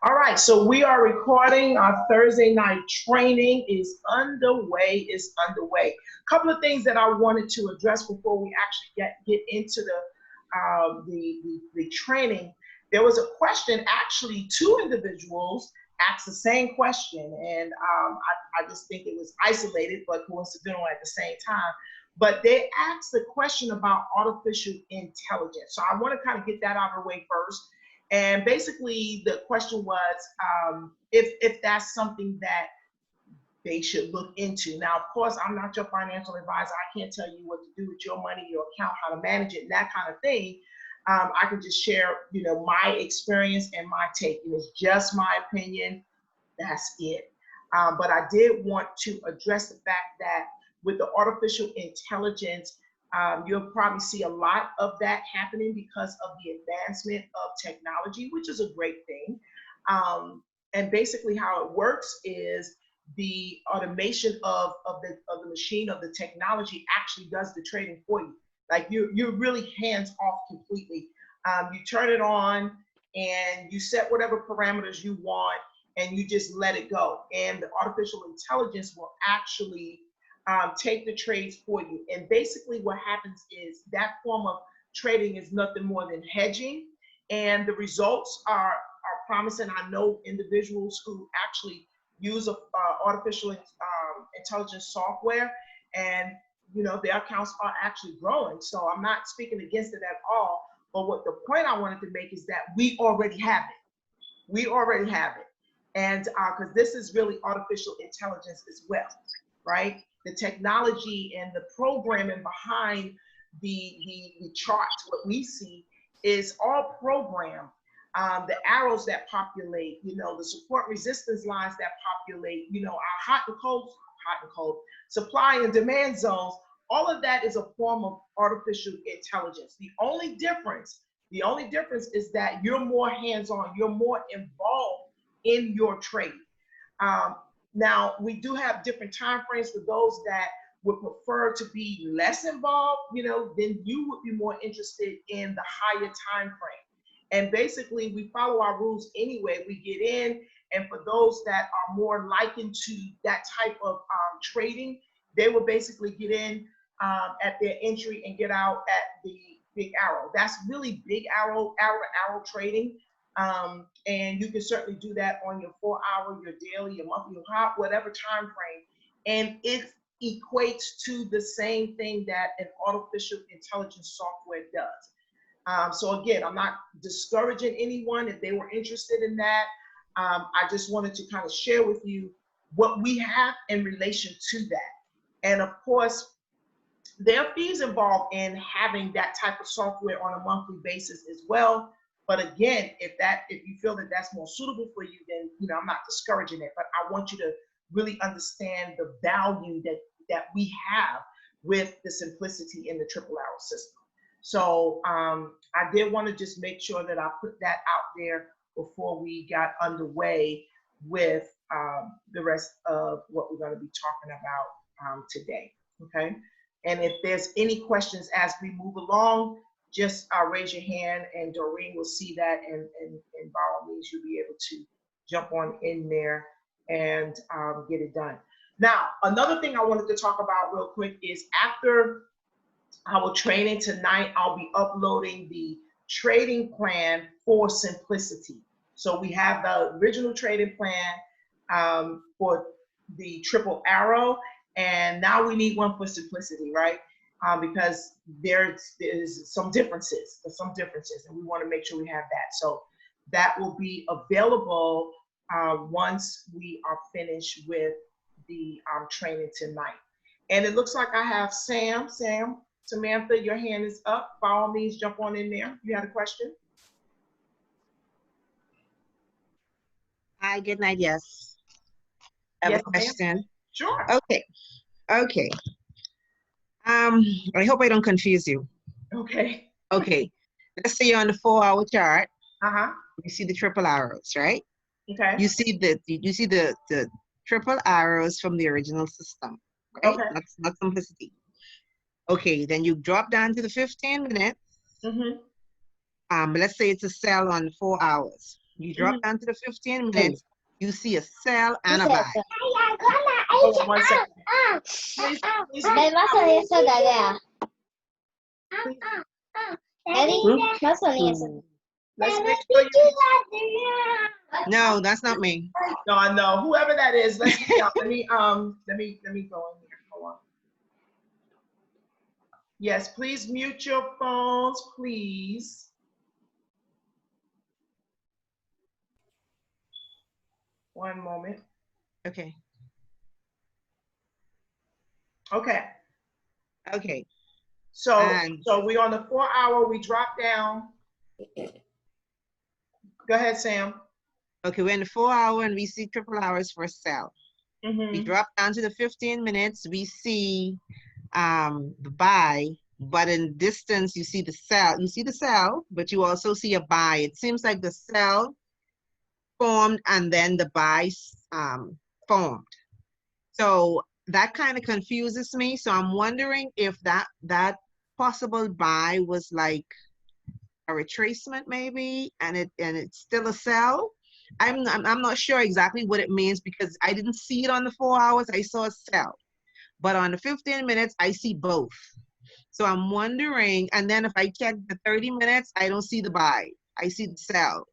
All right, so we are recording. Our Thursday night training is underway. A couple of things that I wanted to address before we actually get into the training. There was a question. Actually, two individuals asked the same question, and I just think it was isolated but coincidental at the same time. But they asked the question about artificial intelligence. So I want to kind of get that out of the way first. And basically, the question was if that's something that they should look into. Now, of course, I'm not your financial advisor. I can't tell you what to do with your money, your account, how to manage it, and that kind of thing. I can just share, my experience and my take. It's just my opinion. That's it. But I did want to address the fact that with the artificial intelligence, you'll probably see a lot of that happening because of the advancement of technology, which is a great thing. And basically how it works is the automation of the machine, of the technology actually does the trading for you. Like you're really hands off completely. You turn it on and you set whatever parameters you want and you just let it go. And the artificial intelligence will actually take the trades for you. And basically what happens is that form of trading is nothing more than hedging. And the results are promising. I know individuals who actually use artificial intelligence software, and their accounts are actually growing. So I'm not speaking against it at all. But what the point I wanted to make is that we already have it. We already have it. And because this is really artificial intelligence as well, right? The technology and the programming behind the charts, what we see is all programmed. The arrows that populate, the support resistance lines that populate, our hot and cold, supply and demand zones, all of that is a form of artificial intelligence. The only difference is that you're more hands-on, you're more involved in your trade. Now, we do have different time frames for those that would prefer to be less involved, then you would be more interested in the higher time frame. And basically, we follow our rules anyway. We get in, and for those that are more likened to that type of trading, they will basically get in at their entry and get out at the big arrow. That's really big arrow trading. And you can certainly do that on your 4-hour, your daily, your monthly, your hot, whatever time frame. And it equates to the same thing that an artificial intelligence software does. So again, I'm not discouraging anyone if they were interested in that. I just wanted to kind of share with you what we have in relation to that. And of course, there are fees involved in having that type of software on a monthly basis as well. But again, if you feel that that's more suitable for you, then I'm not discouraging it. But I want you to really understand the value that we have with the simplicity in the triple arrow system. So I did want to just make sure that I put that out there before we got underway with the rest of what we're going to be talking about today. Okay. And if there's any questions as we move along, just raise your hand and Doreen will see that, and by all means, you'll be able to jump on in there and get it done. Now, another thing I wanted to talk about real quick is after our training tonight, I'll be uploading the trading plan for simplicity. So we have the original trading plan for the triple arrow, and now we need one for simplicity, right? Because there's some differences, and we want to make sure we have that. So that will be available once we are finished with the training tonight. And it looks like I have Sam, Samantha, your hand is up. By all means, jump on in there. You had a question? Hi, good night. Yes. I have a question. Sure. Okay. I hope I don't confuse you. Okay. Let's say you're on the 4-hour chart. Uh-huh. You see the triple arrows, right? Okay. You see the triple arrows from the original system, right? Okay. That's not simplicity. Okay, then you drop down to the 15 minutes. Mm-hmm. Let's say it's a sell on 4 hours. You drop down to the 15 minutes, you see a sell and a buy. Hold on 1 second. Please, please, Dai, ma sono io da Lea. Eddie, ma sono io. let's make sure you. No, that's not me. No, I know. Whoever that is, let's get out. Let me go in here. Hold on. Yes, please mute your phones, please. One moment. Okay. Okay. Okay. So And- so we on the 4 hour, we drop down. Go ahead, Sam. Okay, we're in the 4 hour and we see triple hours for sell. We Mhm. drop down to the 15 minutes, we see the buy, but in distance you see the sell. You see the sell, but you also see a buy. It seems like the sell formed and then the buy formed. So that kind of confuses me. So I'm wondering if that possible buy was like a retracement maybe, and it's still a sell. I'm not sure exactly what it means because I didn't see it on the 4 hours. I saw a sell, but on the 15 minutes I see both. So I'm wondering, and then if I check the 30 minutes, I don't see the buy. I see the sell.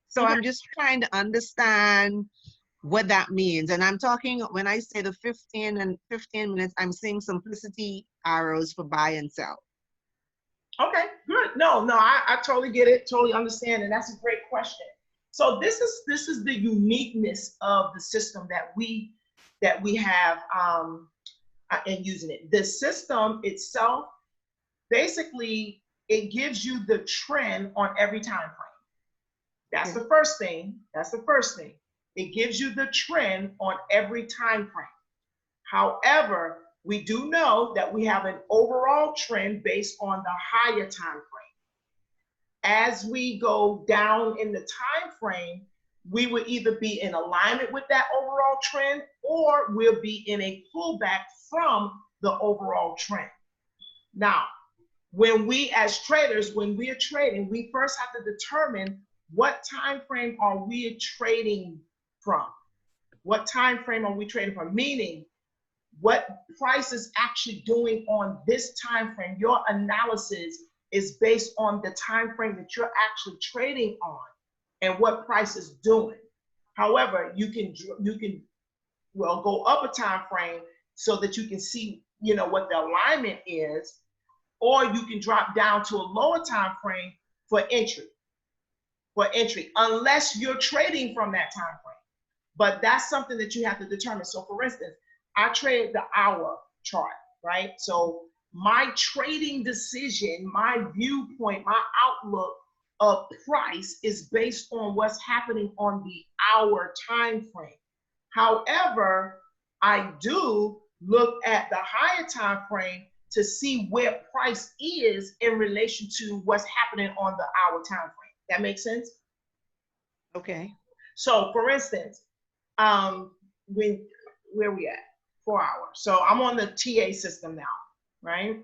So Okay. I'm just trying to understand what that means. And I'm talking, when I say the 15 minutes, I'm seeing simplicity arrows for buy and sell. Okay, good. No, I totally get it, totally understand, and that's a great question. So this is the uniqueness of the system that we have in using it. The system itself, basically, it gives you the trend on every time frame. That's the first thing. That's the first thing. It gives you the trend on every time frame. However, we do know that we have an overall trend based on the higher time frame. As we go down in the time frame, we will either be in alignment with that overall trend or we'll be in a pullback from the overall trend. Now, when we as traders, when we are trading, we first have to determine what time frame are we trading from? What time frame are we trading from? Meaning, what price is actually doing on this time frame. Your analysis is based on the time frame that you're actually trading on and what price is doing. However, you can go up a time frame so that you can see, what the alignment is, or you can drop down to a lower time frame for entry. Unless you're trading from that time frame. But that's something that you have to determine. So for instance, I trade the hour chart, right? So my trading decision, my viewpoint, my outlook of price is based on what's happening on the hour time frame. However, I do look at the higher time frame to see where price is in relation to what's happening on the hour time frame. That makes sense? Okay. So for instance, where we at? 4 hours. So I'm on the TA system now, right?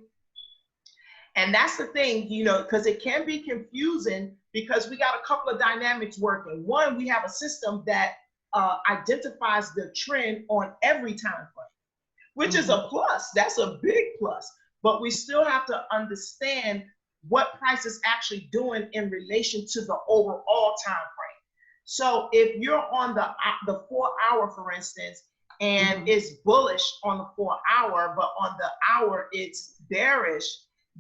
And that's the thing, because it can be confusing because we got a couple of dynamics working. One, we have a system that identifies the trend on every time frame, which is a plus. That's a big plus. But we still have to understand what price is actually doing in relation to the overall time frame. So if you're on the 4 hour, for instance, and it's bullish on the 4 hour, but on the hour it's bearish,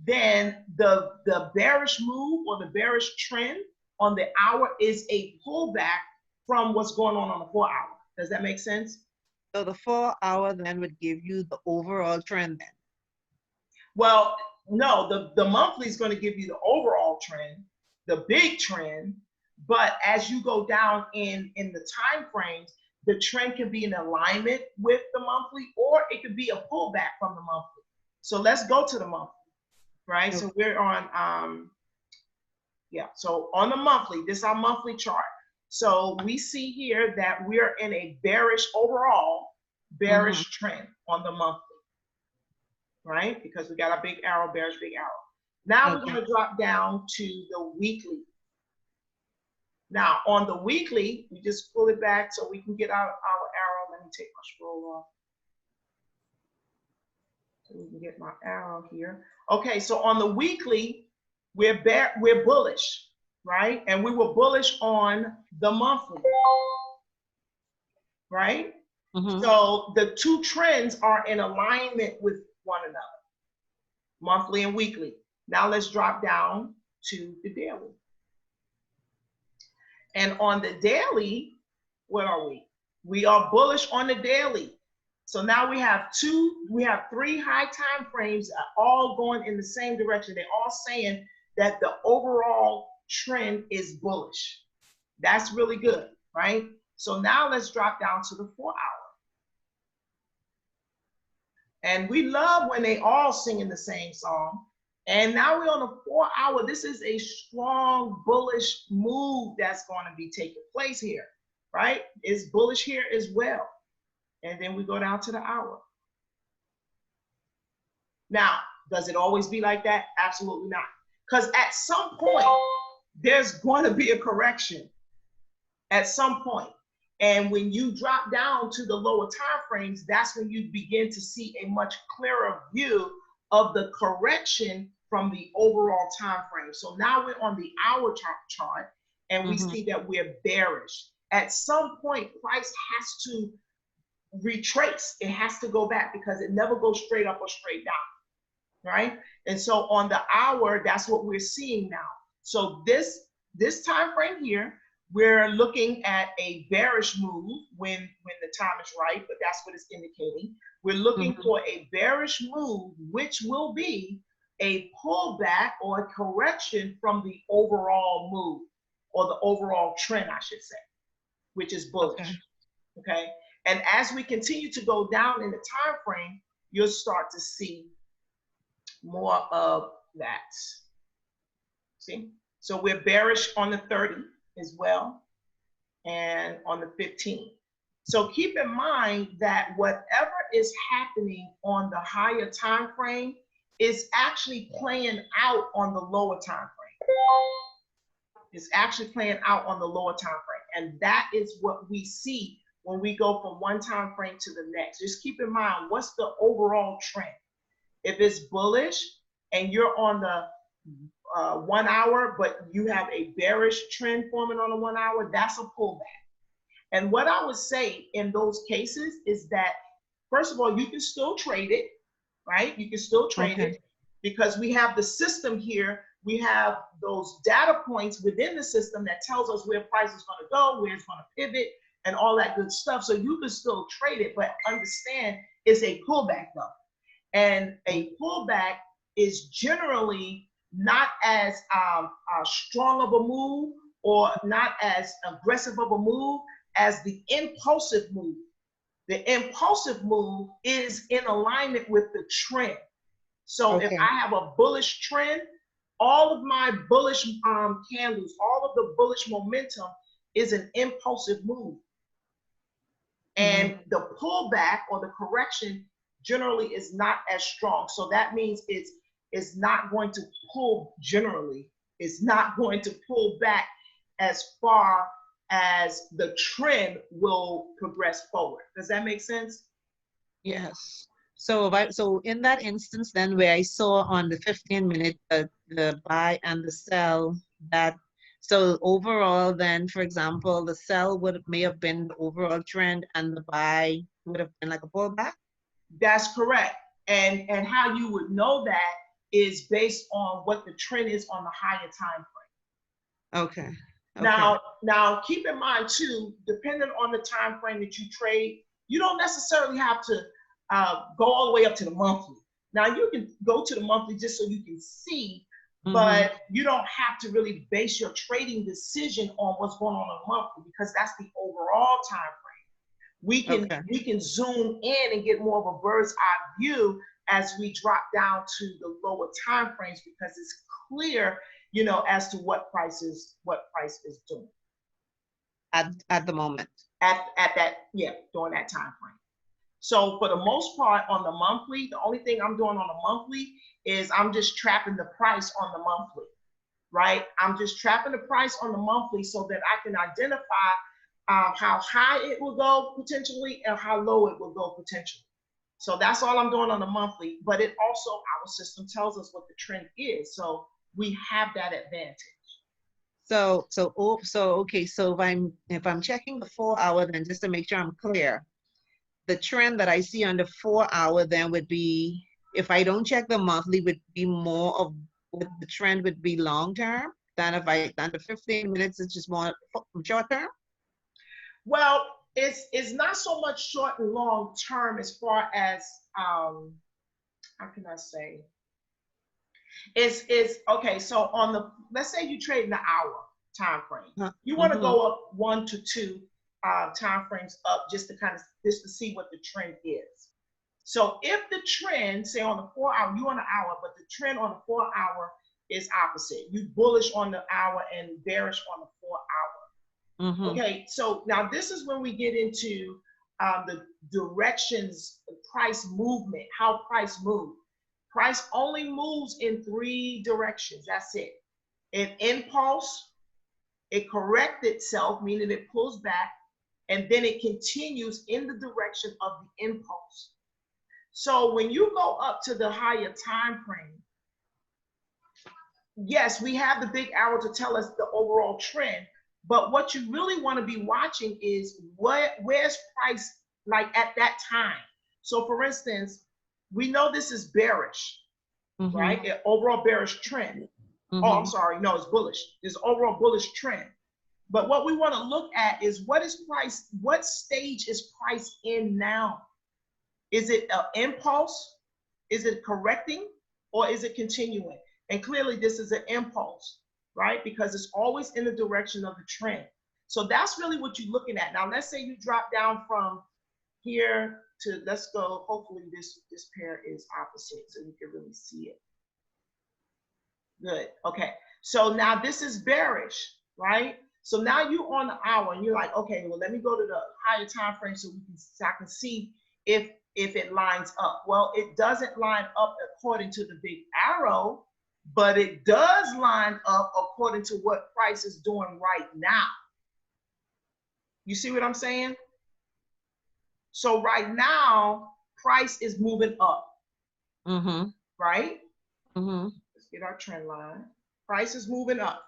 then the bearish move or the bearish trend on the hour is a pullback from what's going on the 4 hour. Does that make sense? So the 4 hour then would give you the overall trend then? Well, no, the monthly is going to give you the overall trend, the big trend, but as you go down in the time frames, the trend can be in alignment with the monthly, or it could be a pullback from the monthly. So let's go to the monthly, right? Okay. So we're on, so on the monthly, this is our monthly chart. So we see here that we're in a overall bearish trend on the monthly, right? Because we got a big arrow, bearish big arrow. Now we're going to drop down to the weekly. Now on the weekly, we just pull it back so we can get our arrow. Let me take my scroll off. So we can get my arrow here. Okay, so on the weekly, we're bullish, right? And we were bullish on the monthly, right? So the two trends are in alignment with one another, monthly and weekly. Now let's drop down to the daily. And on the daily, where are we? We are bullish on the daily. So now we have three high time frames all going in the same direction. They're all saying that the overall trend is bullish. That's really good, right? So now let's drop down to the 4 hour. And we love when they all singing the same song. And now we're on the 4 hour. This is a strong bullish move that's going to be taking place here, right? It's bullish here as well. And then we go down to the hour. Now, does it always be like that? Absolutely not. Because at some point, there's going to be a correction at some point. And when you drop down to the lower time frames, that's when you begin to see a much clearer view of the correction from the overall time frame. So now we're on the hour chart and we see that we're bearish. At some point, price has to retrace. It has to go back because it never goes straight up or straight down, right? And so on the hour, that's what we're seeing now. So this time frame here, we're looking at a bearish move when the time is right, but that's what it's indicating. We're looking for a bearish move, which will be a pullback or a correction from the overall move or the overall trend, I should say, which is bullish. Okay. And as we continue to go down in the time frame, you'll start to see more of that. See? So we're bearish on the 30 as well and on the 15. So keep in mind that whatever is happening on the higher time frame is actually playing out on the lower time frame. It's actually playing out on the lower time frame. And that is what we see when we go from one time frame to the next. Just keep in mind, what's the overall trend? If it's bullish and you're on the 1 hour, but you have a bearish trend forming on the 1 hour, that's a pullback. And what I would say in those cases is that, first of all, you can still trade it, right? You can still trade it because we have the system here. We have those data points within the system that tells us where price is going to go, where it's going to pivot, and all that good stuff. So you can still trade it, but understand it's a pullback though. And a pullback is generally not as strong of a move or not as aggressive of a move as the impulsive move. The impulsive move is in alignment with the trend. So if I have a bullish trend, all of my bullish candles, all of the bullish momentum is an impulsive move. And the pullback or the correction generally is not as strong. So that means it's not going to pull generally. It's not going to pull back as far as the trend will progress forward. Does that make sense? Yes. So in that instance then where I saw on the 15-minute the buy and the sell, that so overall then, for example, the sell may have been the overall trend and the buy would have been like a pullback? That's correct. And how you would know that is based on what the trend is on the higher time frame. Okay. Now keep in mind too, depending on the time frame that you trade, you don't necessarily have to go all the way up to the monthly. Now you can go to the monthly just so you can see, but you don't have to really base your trading decision on what's going on the monthly because that's the overall time frame. We can zoom in and get more of a bird's eye view as we drop down to the lower time frames because it's clear, you know, as to what price is doing at the moment. During that time frame. So for the most part on the monthly, the only thing I'm doing on the monthly is I'm just trapping the price on the monthly, right? I'm just trapping the price on the monthly so that I can identify how high it will go potentially and how low it will go potentially. So that's all I'm doing on the monthly, but it also, our system tells us what the trend is. So we have that advantage. So okay, so if I'm checking the 4 hour, then just to make sure I'm clear, the trend that I see on the 4 hour then would be, if I don't check the monthly, would be more of what the trend would be long term than if I done the 15 minutes, it's just more short term? Well, it's not so much short and long term as far as how can I say? It's okay. So on the, let's say you trade in the hour time frame, you want to go up 1 to 2 time frames up just to see what the trend is. So if the trend, say on the 4 hour, you on the hour, but the trend on the 4 hour is opposite. You bullish on the hour and bearish on the 4 hour. Okay, so now this is when we get into the directions, the price movement, how price moves. Price only moves in 3 directions. That's it. An impulse, it corrects itself, meaning it pulls back, and then it continues in the direction of the impulse. So when you go up to the higher time frame, yes, we have the big arrow to tell us the overall trend, but what you really want to be watching is where's price like at that time. So for instance, we know this is bearish, right? An overall bearish trend. Oh, I'm sorry, no, it's bullish. There's overall bullish trend. But what we want to look at is what stage is price in now? Is it an impulse? Is it correcting? Or is it continuing? And clearly this is an impulse, right? Because it's always in the direction of the trend. So that's really what you're looking at. Now, let's say you drop down from here to, let's go, hopefully this pair is opposite so you can really see it. Good, okay. So now this is bearish, right? So now you're on the hour and you're like, okay, well, let me go to the higher time frame so I can see if it lines up. Well, it doesn't line up according to the big arrow, but it does line up according to what price is doing right now. You see what I'm saying? So right now, price is moving up, right? Let's get our trend line. Price is moving up.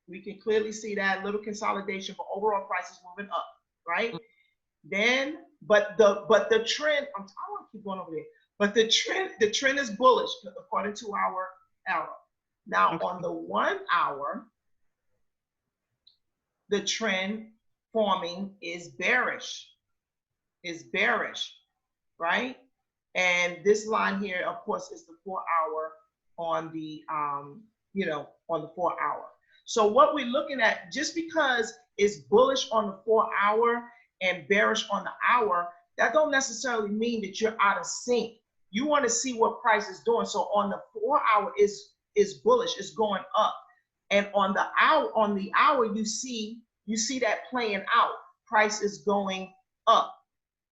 We can clearly see that little consolidation, but overall price is moving up, right? Then, but the trend, I want to keep going over there, but the trend is bullish according to our arrow. Now on the 1 hour, the trend forming is bearish, right? And this line here, of course, is the 4 hour on the, on the 4 hour. So what we're looking at, just because it's bullish on the 4 hour and bearish on the hour, that don't necessarily mean that you're out of sync. You want to see what price is doing. So on the 4 hour is bullish, it's going up. And on the hour, you see that playing out. Price is going up.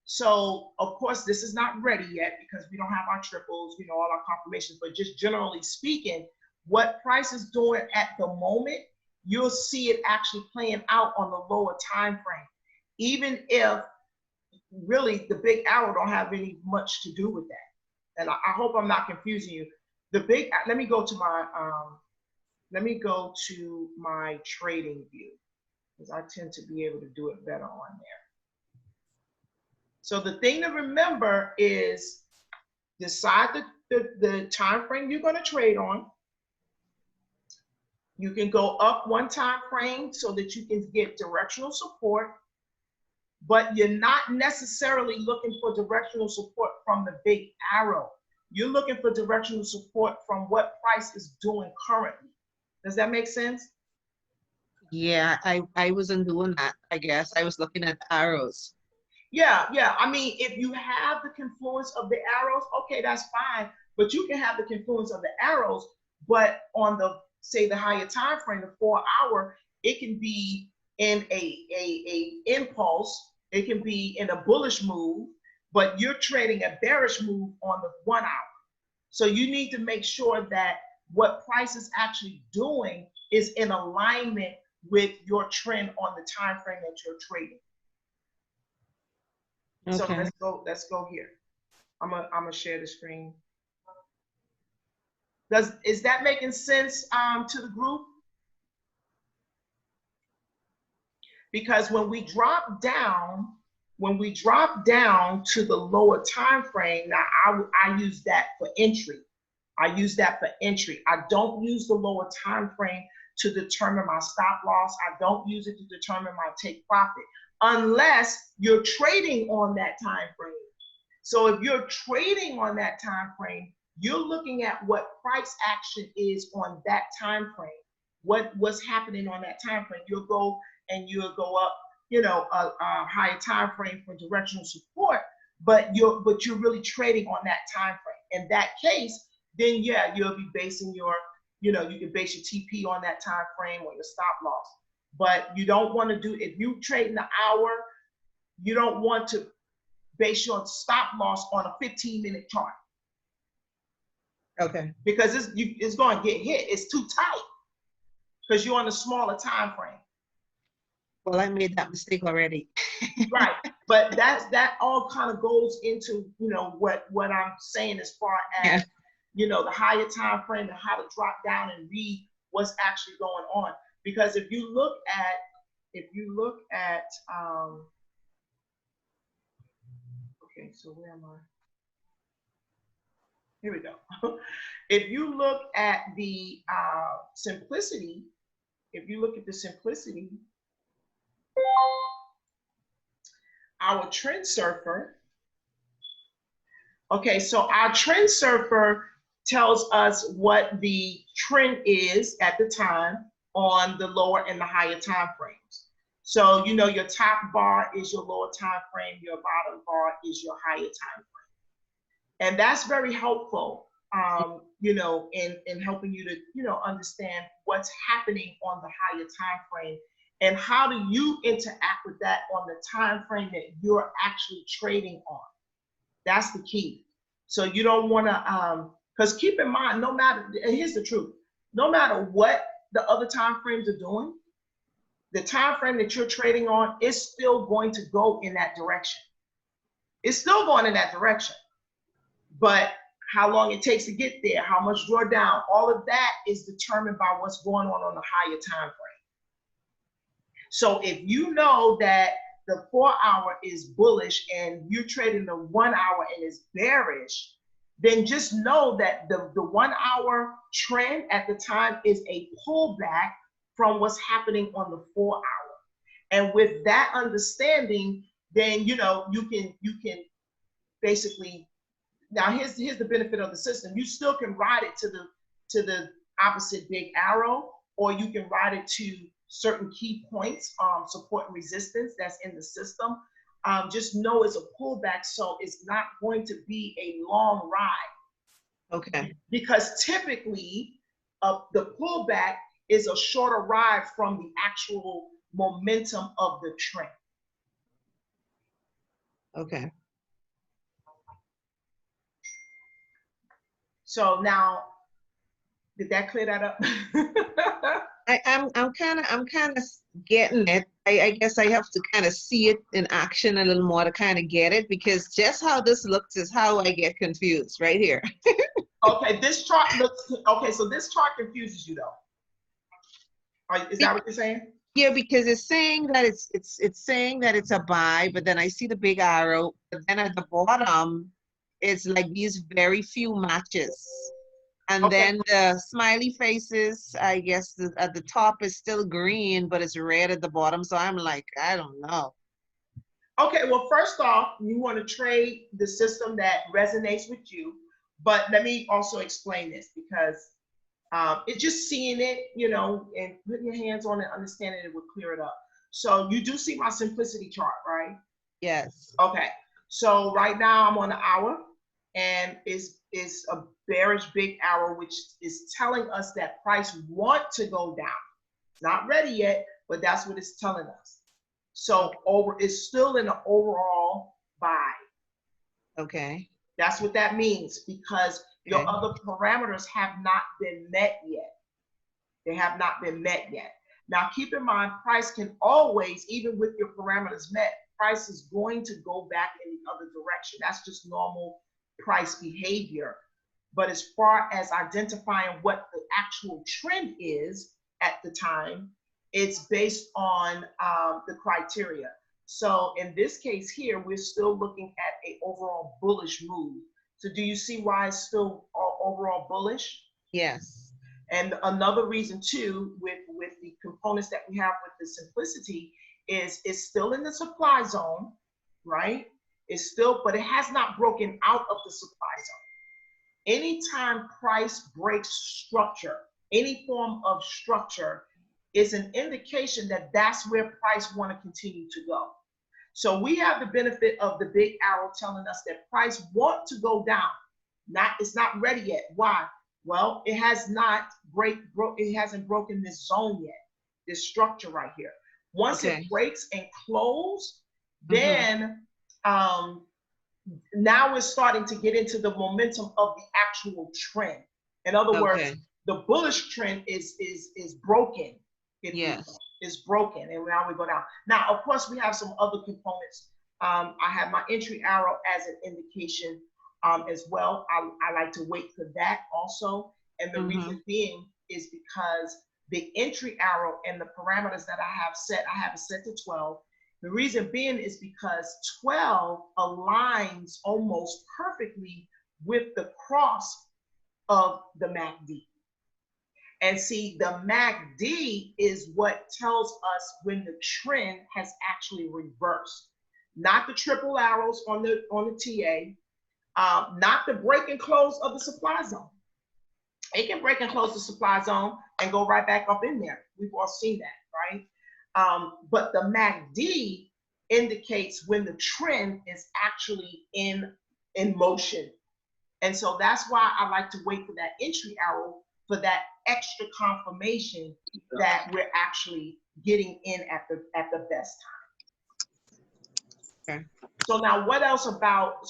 So of course, this is not ready yet because we don't have our triples, all our confirmations, but just generally speaking, what price is doing at the moment, you'll see it actually playing out on the lower time frame. Even if really the big arrow don't have any much to do with that. And I hope I'm not confusing you. Let me go to my trading view because I tend to be able to do it better on there. So the thing to remember is decide the time frame you're going to trade on. You can go up 1 time frame so that you can get directional support, but you're not necessarily looking for directional support from the big arrow. You're looking for directional support from what price is doing currently. Does that make sense? Yeah, I wasn't doing that, I guess. I was looking at the arrows. Yeah. I mean, if you have the confluence of the arrows, okay, that's fine. But you can have the confluence of the arrows, but on the, say, the higher time frame, the 4 hour, it can be in a impulse. It can be in a bullish move, but you're trading a bearish move on the 1 hour. So you need to make sure that what price is actually doing is in alignment with your trend on the time frame that you're trading. So Okay. let's go here. I'm gonna share the screen. Is that making sense to the group? Because when we drop down to the lower time frame, now I use that for entry. I use that for entry. I don't use the lower time frame to determine my stop loss. I don't use it to determine my take profit unless you're trading on that time frame. So if you're trading on that time frame, you're looking at what price action is on that time frame. What's happening on that time frame? You'll go up, a higher time frame for directional support, but you're really trading on that time frame. In that case, then yeah, you'll be basing your, you can base your TP on that time frame or your stop loss. But you don't want to do, if you trade in the hour, you don't want to base your stop loss on a 15-minute chart. Okay. Because it's going to get hit. It's too tight because you're on a smaller time frame. Well, I made that mistake already. Right, but that all kind of goes into what I'm saying as far as the higher time frame and how to drop down and read what's actually going on. Because if you look at okay, so where am I? Here we go. If you look at the simplicity, our trend surfer. Okay, so our trend surfer tells us what the trend is at the time on the lower and the higher time frames. So your top bar is your lower time frame, your bottom bar is your higher time frame. And that's very helpful, in helping you to, understand what's happening on the higher time frame and how do you interact with that on the time frame that you're actually trading on. That's the key. So you don't want to, because keep in mind, and here's the truth, no matter what the other time frames are doing, the time frame that you're trading on is still going to go in that direction. It's still going in that direction. But how long it takes to get there, how much drawdown, all of that is determined by what's going on the higher time frame. So if you know that the 4 hour is bullish and you're trading the 1 hour and it's bearish, then just know that the 1 hour trend at the time is a pullback from what's happening on the 4 hour. And with that understanding, then you can basically, now here's the benefit of the system. You still can ride it to the opposite big arrow, or you can ride it to certain key points, support and resistance that's in the system. Just know it's a pullback, so it's not going to be a long ride. Okay. Because typically, the pullback is a shorter ride from the actual momentum of the trend. Okay. So now, did that clear that up? I'm kind of getting it. I guess I have to kind of see it in action a little more to kind of get it, because just how this looks is how I get confused right here. Okay, this chart looks, okay, so this chart confuses you though. Is that what you're saying? Yeah, because it's saying that it's saying that it's a buy, but then I see the big arrow, but then at the bottom, it's like these very few matches. And Okay. then the smiley faces, I guess at the top is still green, but it's red at the bottom. So I'm like, I don't know. Okay, well, first off, you want to trade the system that resonates with you. But let me also explain this, because it's just seeing it, and putting your hands on it, understanding it will clear it up. So you do see my simplicity chart, right? Yes. Okay, so right now I'm on the hour, and it's a bearish big arrow, which is telling us that price want to go down. It's not ready yet, but that's what it's telling us. So it's still in an overall buy. Okay. That's what that means, because your other parameters have not been met yet. They have not been met yet. Now, keep in mind, price can always, even with your parameters met, price is going to go back in the other direction. That's just normal price behavior. But as far as identifying what the actual trend is at the time, it's based on the criteria. So in this case here, we're still looking at an overall bullish move. So do you see why it's still overall bullish? Yes. And another reason too, with the components that we have with the simplicity, is it's still in the supply zone, right? It's still, but it has not broken out of the supply zone. Anytime price breaks structure, any form of structure, is an indication that that's where price want to continue to go. So we have the benefit of the big arrow telling us that price want to go down. It's not ready yet. Why? Well, it has not it hasn't broken this zone yet, this structure right here. Once it breaks and close, then now we're starting to get into the momentum of the actual trend. In other words, the bullish trend is broken. It's broken, and now we go down. Now, of course, we have some other components. I have my entry arrow as an indication as well. I like to wait for that also. And the reason being is because the entry arrow and the parameters that I have it set to 12. The reason being is because 12 aligns almost perfectly with the cross of the MACD. And see, the MACD is what tells us when the trend has actually reversed. Not the triple arrows on the TA, not the break and close of the supply zone. It can break and close the supply zone and go right back up in there. We've all seen that, right? But the MACD indicates when the trend is actually in motion. And so that's why I like to wait for that entry arrow, for that extra confirmation that we're actually getting in at the best time. Okay. So now what else about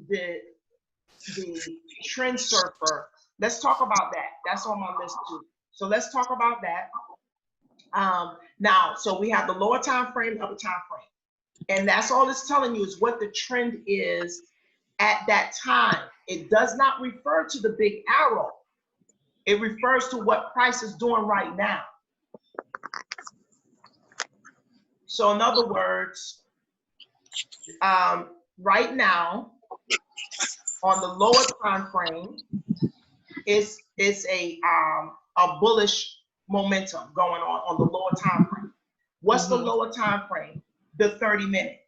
the trend surfer? Let's talk about that. That's on my list too. So let's talk about that. Now, so we have the lower time frame, upper time frame. And that's all it's telling you is what the trend is at that time. It does not refer to the big arrow. It refers to what price is doing right now. So in other words, right now, on the lower time frame, it's a bullish momentum going on the lower time frame. What's the lower time frame? The 30-minute.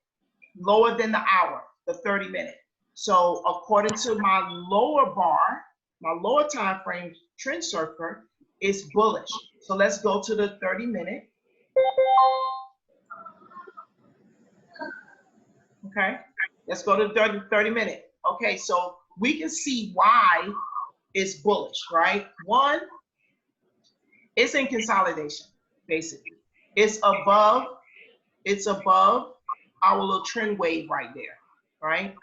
Lower than the hour, the 30-minute. So according to my lower bar, my lower time frame trend surfer is bullish. So let's go to the 30-minute. Okay, let's go to the 30-minute. Okay, so we can see why it's bullish, right? One, it's in consolidation, basically. It's above our little trend wave right there, right?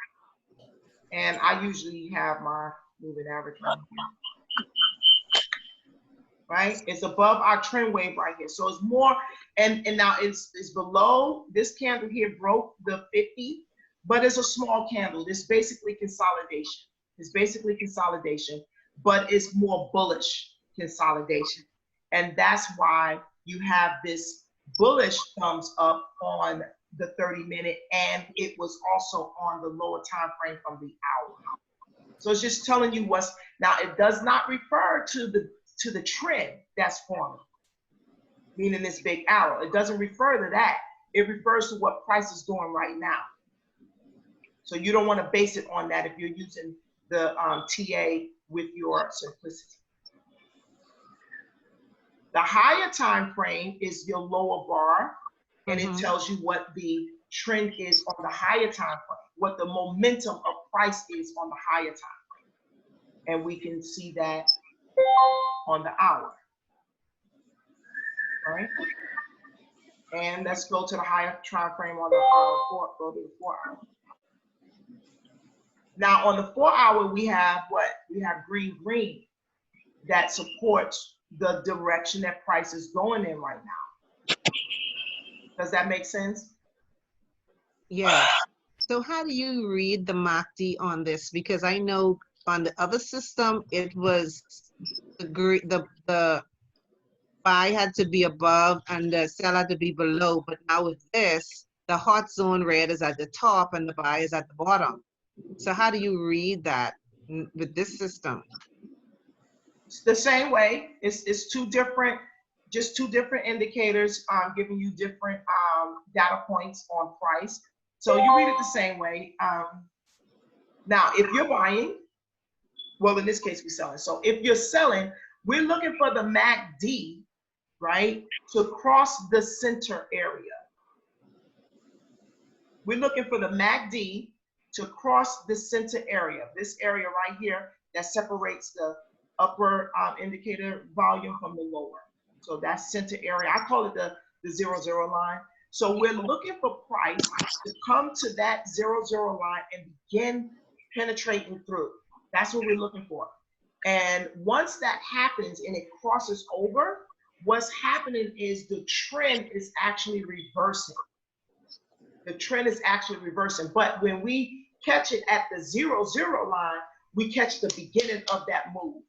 And I usually have my moving average right here. Right? It's above our trend wave right here. So it's more, and now it's below. This candle here broke the 50, but it's a small candle. It's basically consolidation. It's basically consolidation, but it's more bullish consolidation. And that's why you have this bullish thumbs up on the 30-minute, and it was also on the lower time frame from the hour. So it's just telling you what's, now it does not refer to the trend that's forming, meaning this big arrow. It doesn't refer to that. It refers to what price is doing right now. So you don't want to base it on that if you're using the TA with your simplicity. The higher time frame is your lower bar, and it tells you what the trend is on the higher time frame, what the momentum of price is on the higher time frame. And we can see that on the hour, right? And let's go to the higher time frame on the 4 hour. Now on the 4 hour, we have what? We have green that supports the direction that price is going in right now. Does that make sense? Yes. So how do you read the MACD on this? Because I know on the other system, it was the buy had to be above and the sell had to be below. But now with this, the hot zone red is at the top and the buy is at the bottom. So how do you read that with this system? It's the same way. It's two different, just two different indicators giving you different data points on price. So you read it the same way. Now, if you're buying, well, in this case, we're selling. So if you're selling, we're looking for the MACD, right, to cross the center area. We're looking for the MACD to cross the center area, this area right here that separates the upper indicator volume from the lower. So that's center area. I call it the 0-0 line. So we're looking for price to come to that 0-0 line and begin penetrating through. That's what we're looking for. And once that happens and it crosses over, what's happening is the trend is actually reversing. The trend is actually reversing. But when we catch it at the 0-0 line, we catch the beginning of that move.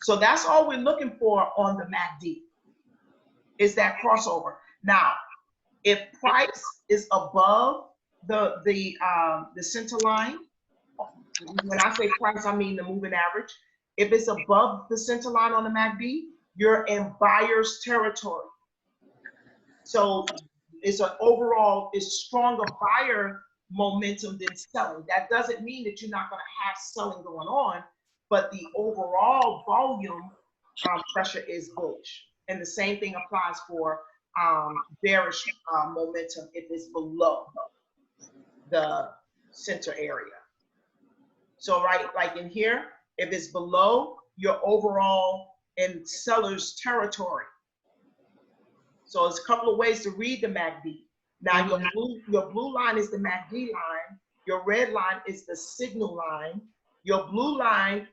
So that's all we're looking for on the MACD, is that crossover. Now, if price is above the center line, when I say price, I mean the moving average. If it's above the center line on the MACD, you're in buyer's territory. So it's an overall, it's stronger buyer momentum than selling. That doesn't mean that you're not going to have selling going on, but the overall volume pressure is bullish. And the same thing applies for bearish momentum if it's below the center area. So right, like in here, if it's below your overall in seller's territory. So it's a couple of ways to read the MACD. Now your blue line is the MACD line, your red line is the signal line, your blue line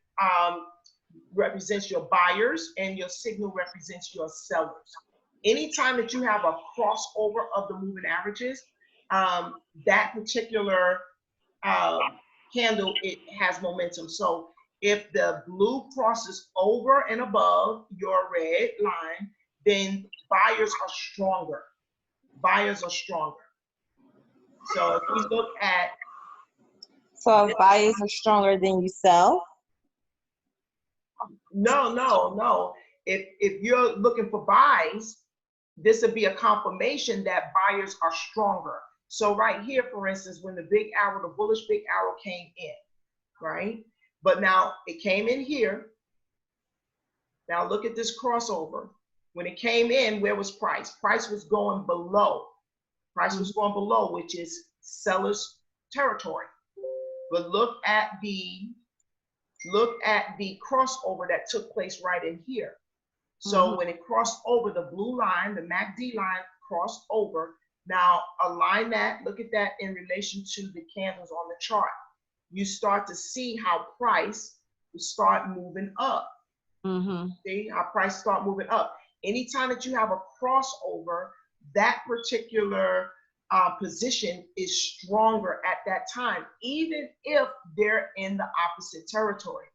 represents your buyers and your signal represents your sellers. Anytime that you have a crossover of the moving averages, that particular candle, it has momentum. So if the blue crosses over and above your red line, then buyers are stronger. Buyers are stronger. So if we look at, so if buyers are stronger than you sell? No. If you're looking for buys, this would be a confirmation that buyers are stronger. So right here, for instance, when the big arrow, the bullish big arrow came in, right? But now it came in here. Now look at this crossover. When it came in, where was price? Price was going below. Price was going below, which is seller's territory. But look at the crossover that took place right in here. So when it crossed over the blue line, the MACD line crossed over. Now align that, look at that in relation to the candles on the chart. You start to see how price will start moving up. See how price start moving up. Anytime that you have a crossover, that particular position is stronger at that time, even if they're in the opposite territory.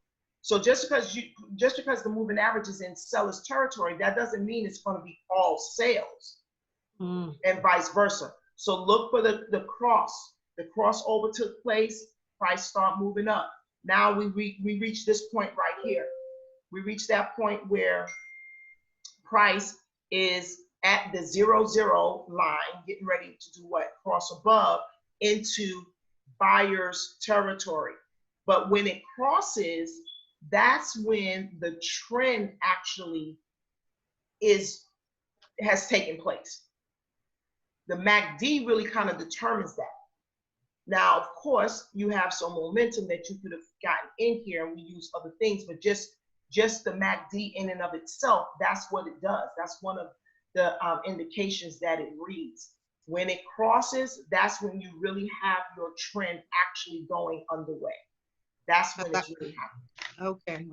So just because the moving average is in seller's territory, that doesn't mean it's going to be all sales, and vice versa. So look for the cross. The crossover took place, price start moving up. Now we reach this point right here. We reach that point where price is at the 0-0 line, getting ready to do what? Cross above into buyer's territory. But when it crosses, that's when the trend actually has taken place. The MACD really kind of determines that. Now, of course, you have some momentum that you could have gotten in here, and we use other things, but just the MACD in and of itself, that's what it does. That's one of the indications that it reads. When it crosses, that's when you really have your trend actually going underway. That's when it's really happening. Okay.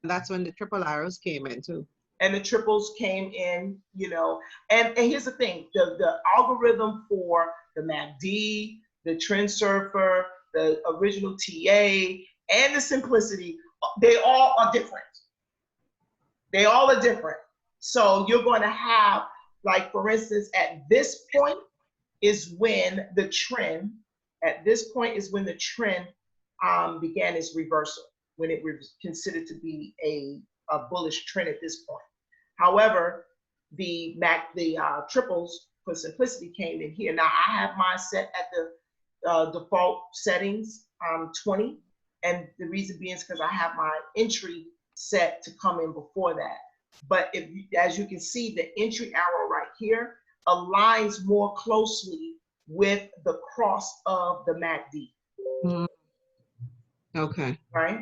That's when the triple arrows came in too. And the triples came in, you know, and here's the thing, the algorithm for the MACD, the Trend Surfer, the original TA, and the Simplicity, they all are different. They all are different. So you're going to have, like, for instance, at this point is when the trend, began its reversal, when it was considered to be a bullish trend at this point. However, the triples for Simplicity came in here. Now I have mine set at the default settings, 20, and the reason being is because I have my entry set to come in before that. But as you can see, the entry arrow right here aligns more closely with the cross of the MACD. Mm. Okay. Right?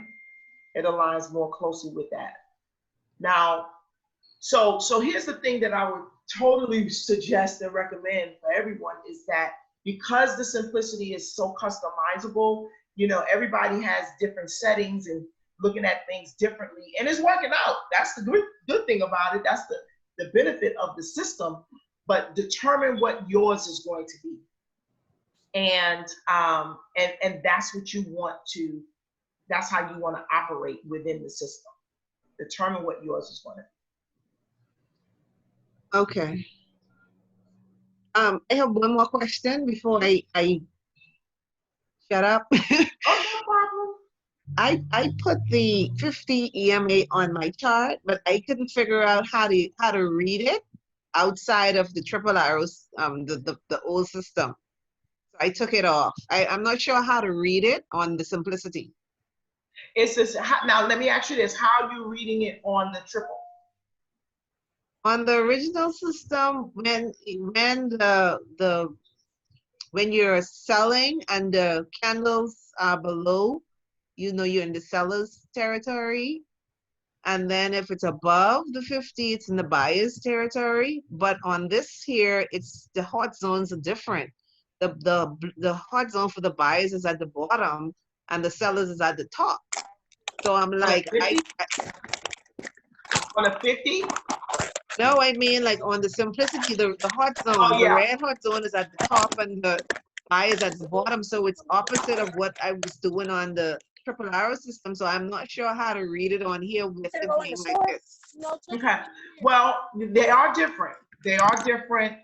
It aligns more closely with that. Now, so here's the thing that I would totally suggest and recommend for everyone is that because the Simplicity is so customizable, you know, everybody has different settings and looking at things differently, and it's working out. That's the good thing about it. That's the benefit of the system. But determine what yours is going to be, and that's what you want to. That's how you want to operate within the system. Determine what yours is going to be. Okay. I have one more question before I shut up. Oh, no problem. I put the 50 EMA on my chart, but I couldn't figure out how to read it outside of the triple arrows, the old system. So I took it off. I'm not sure how to read it on the Simplicity. It's this. Now let me ask you this: how are you reading it on the triple? On the original system, when you're selling and the candles are below, you know you're in the seller's territory. And then if it's above the 50, it's in the buyer's territory. But on this here, it's the hot zones are different. The hot zone for the buyers is at the bottom and the sellers is at the top. So I'm like, On a 50? No, I mean like on the Simplicity, the hot zone, Oh, yeah. the red hot zone is at the top and the buy is at the bottom. So it's opposite of what I was doing on the triple arrow system. So I'm not sure how to read it on here with the name like this. Okay. Well, they are different. They are different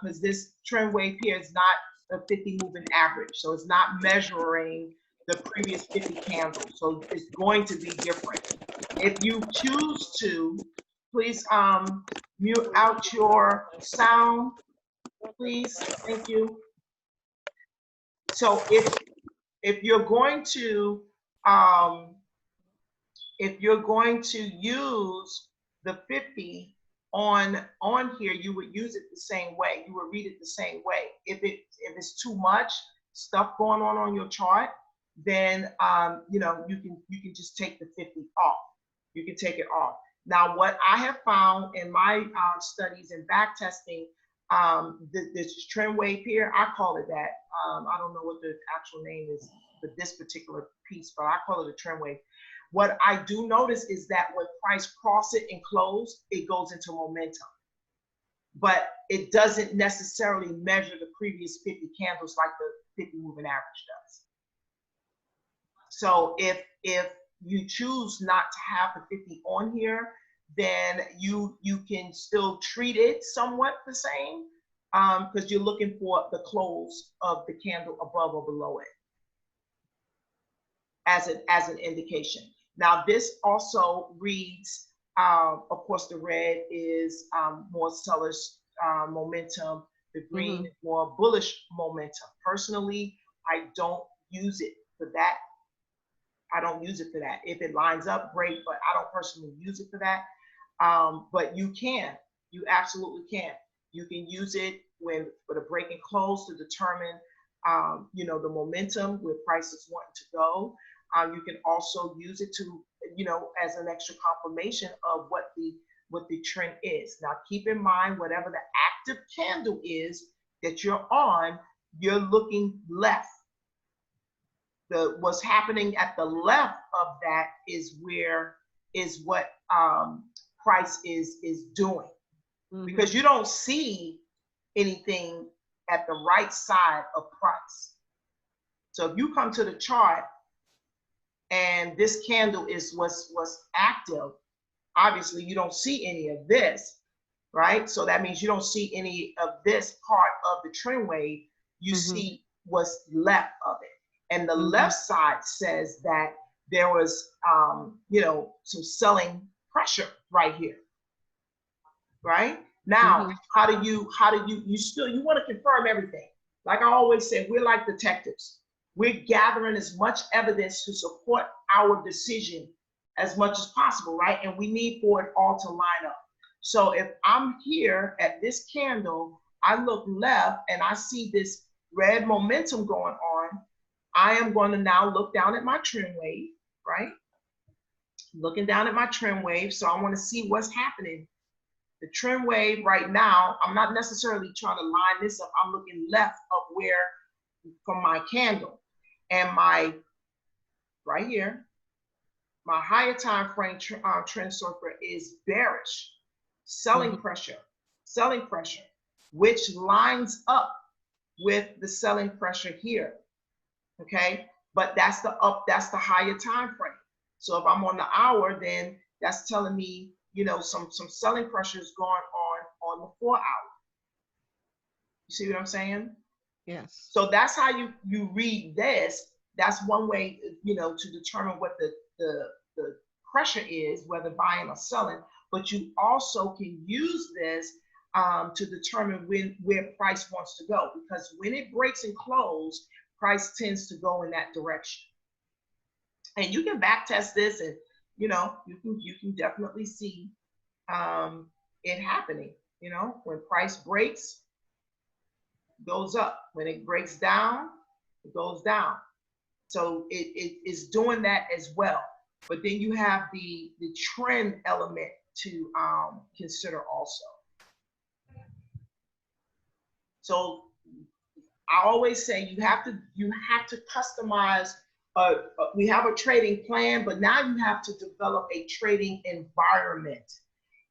because this trend wave here is not a 50 moving average. So it's not measuring the previous 50 candles. So it's going to be different. If you choose to, please mute out your sound, please. Thank you. So if you're going to use the 50 on here, you would use it the same way. You would read it the same way. If it's too much stuff going on your chart, then you know, you can just take the 50 off. You can take it off. Now, what I have found in my studies and back testing, this trend wave here, I call it that. I don't know what the actual name is for this particular piece, but I call it a trend wave. What I do notice is that when price cross it and close, it goes into momentum. But it doesn't necessarily measure the previous 50 candles like the 50 moving average does. So if you choose not to have the 50 on here, then you can still treat it somewhat the same because you're looking for the close of the candle above or below it as an indication. Now this also reads, of course, the red is more seller's momentum. The green is more bullish momentum. Personally, I don't use it for that. I don't use it for that. If it lines up, great, but I don't personally use it for that. But you absolutely can. You can use it for the break and close to determine, you know, the momentum where prices want to go. You can also use it to, you know, as an extra confirmation of what the trend is. Now, keep in mind, whatever the active candle is that you're on, you're looking left. What's happening at the left of that is where is what price is doing, Mhm. because you don't see anything at the right side of price. So if you come to the chart and this candle is what's active, obviously you don't see any of this, right? So that means you don't see any of this part of the trend wave. You Mhm. see what's left of it. And the Mhm. left side says that there was, some selling pressure right here, right? Now, Mhm. how do you want to confirm everything. Like I always say, we're like detectives. We're gathering as much evidence to support our decision as much as possible, right? And we need for it all to line up. So if I'm here at this candle, I look left and I see this red momentum going on, I am going to now look down at my trend wave, right? Looking down at my trend wave. So I want to see what's happening. The trend wave right now, I'm not necessarily trying to line this up. I'm looking left of where, from my candle. And my, right here, my higher time frame trend surfer is bearish, selling Mhm. pressure, which lines up with the selling pressure here. Okay, but that's the higher time frame. So if I'm on the hour, then that's telling me, some selling pressure is going on the 4 hour. You see what I'm saying? Yes. So that's how you read this. That's one way, to determine what the pressure is, whether buying or selling. But you also can use this to determine where price wants to go, because when it breaks and close, price tends to go in that direction. And you can back test this, and you can definitely see it happening. When price breaks, goes up. When it breaks down, it goes down. So it is doing that as well. But then you have the trend element to consider also. So I always say you have to customize. We have a trading plan, but now you have to develop a trading environment.